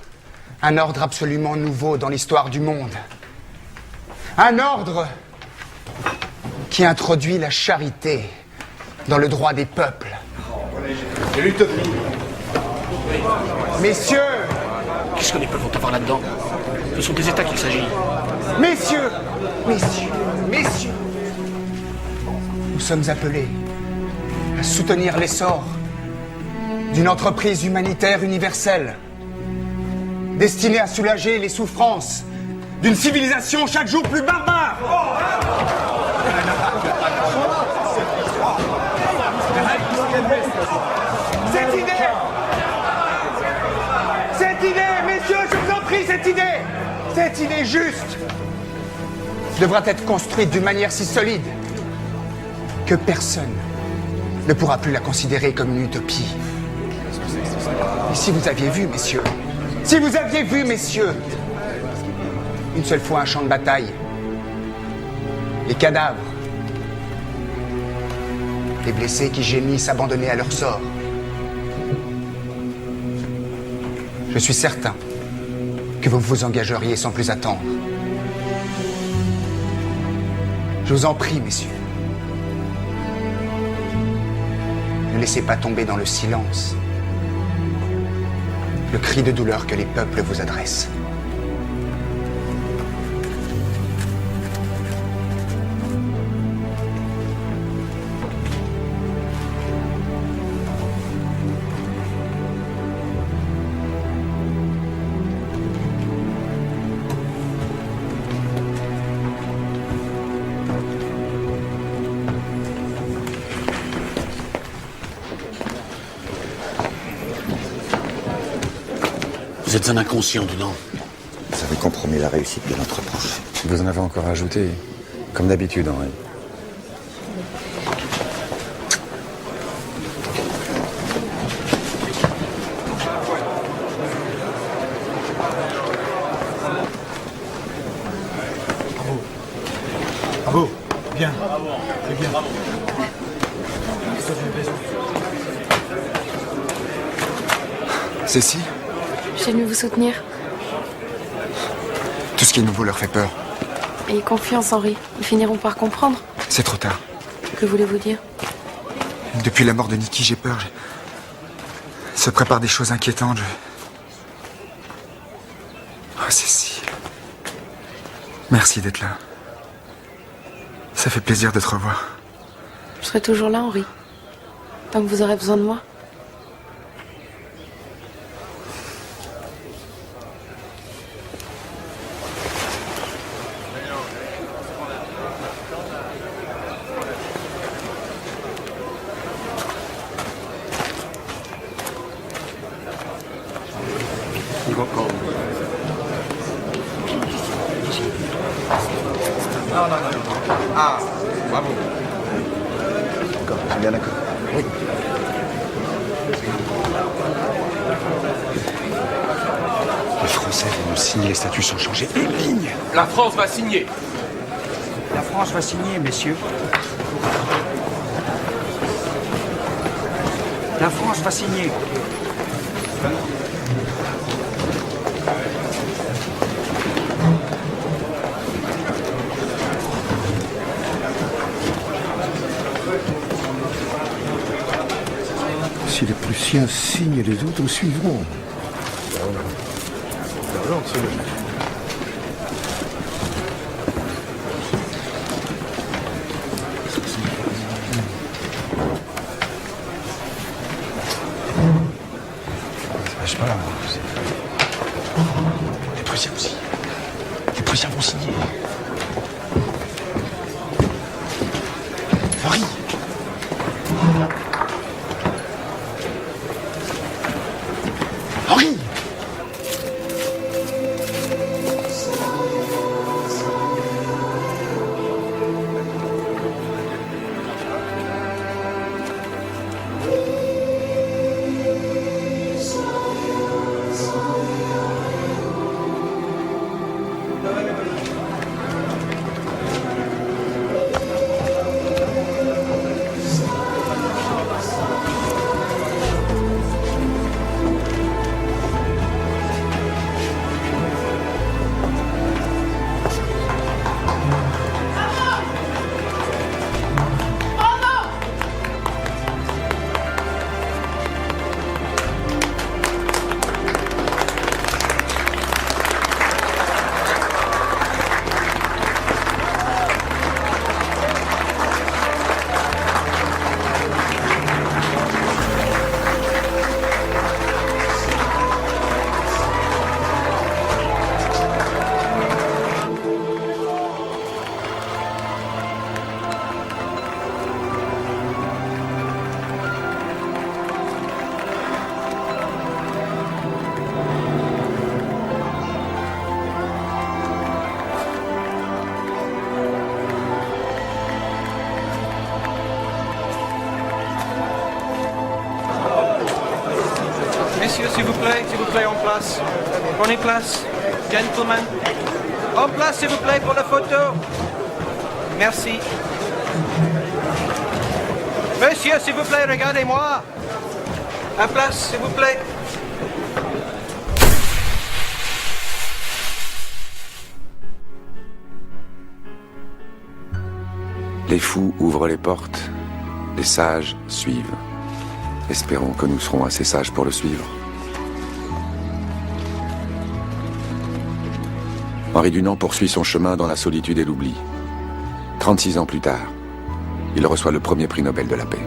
un ordre absolument nouveau dans l'histoire du monde. Un ordre qui introduit la charité dans le droit des peuples. Et l'utopie. Messieurs! Qu'est-ce que les peuples vont avoir là-dedans? Ce sont des États qu'il s'agit. Messieurs! Nous sommes appelés à soutenir l'essor d'une entreprise humanitaire universelle destinée à soulager les souffrances d'une civilisation chaque jour plus barbare. Cette idée, messieurs, je vous en prie, cette idée juste devra être construite d'une manière si solide que personne ne pourra plus la considérer comme une utopie. Et si vous aviez vu, messieurs, une seule fois un champ de bataille, les cadavres, les blessés qui gémissent abandonnés à leur sort, je suis certain que vous vous engageriez sans plus attendre. Je vous en prie, messieurs. Ne laissez pas tomber dans le silence le cri de douleur que les peuples vous adressent. Vous êtes un inconscient, Dunant. Ça avait compromis la réussite de notre projet. Vous en avez encore ajouté, comme d'habitude, Henri. Bravo. Bien. C'est bien. Cécile, Je suis venue vous soutenir. tout ce qui est nouveau leur fait peur. Ayez confiance, Henri. Ils finiront par comprendre. C'est trop tard. Que voulez-vous dire? Depuis la mort de Nikki, j'ai peur. Il se prépare des choses inquiétantes. Oh, Cécile. Merci d'être là. Ça fait plaisir de te revoir. Je serai toujours là, Henri. Tant que vous aurez besoin de moi. Non. Ah, bravo. D'accord, je suis bien d'accord. Oui. Les Français vont signer les statuts sans changer une ligne. La France va signer. La France va signer, messieurs. La France va signer. Si les Prussiens signent, les autres suivront. Je sais pas. Les Prussiens aussi. Les Prussiens vont signer. Henri. Henri. Messieurs, s'il vous plaît, en place. Prenez place. Gentlemen. En place, s'il vous plaît, pour la photo. Merci. Monsieur, s'il vous plaît, regardez-moi. En place, s'il vous plaît. Les fous ouvrent les portes, les sages suivent. Espérons que nous serons assez sages pour le suivre. Henri Dunant poursuit son chemin dans la solitude et l'oubli. 36 ans plus tard, il reçoit le premier prix Nobel de la paix.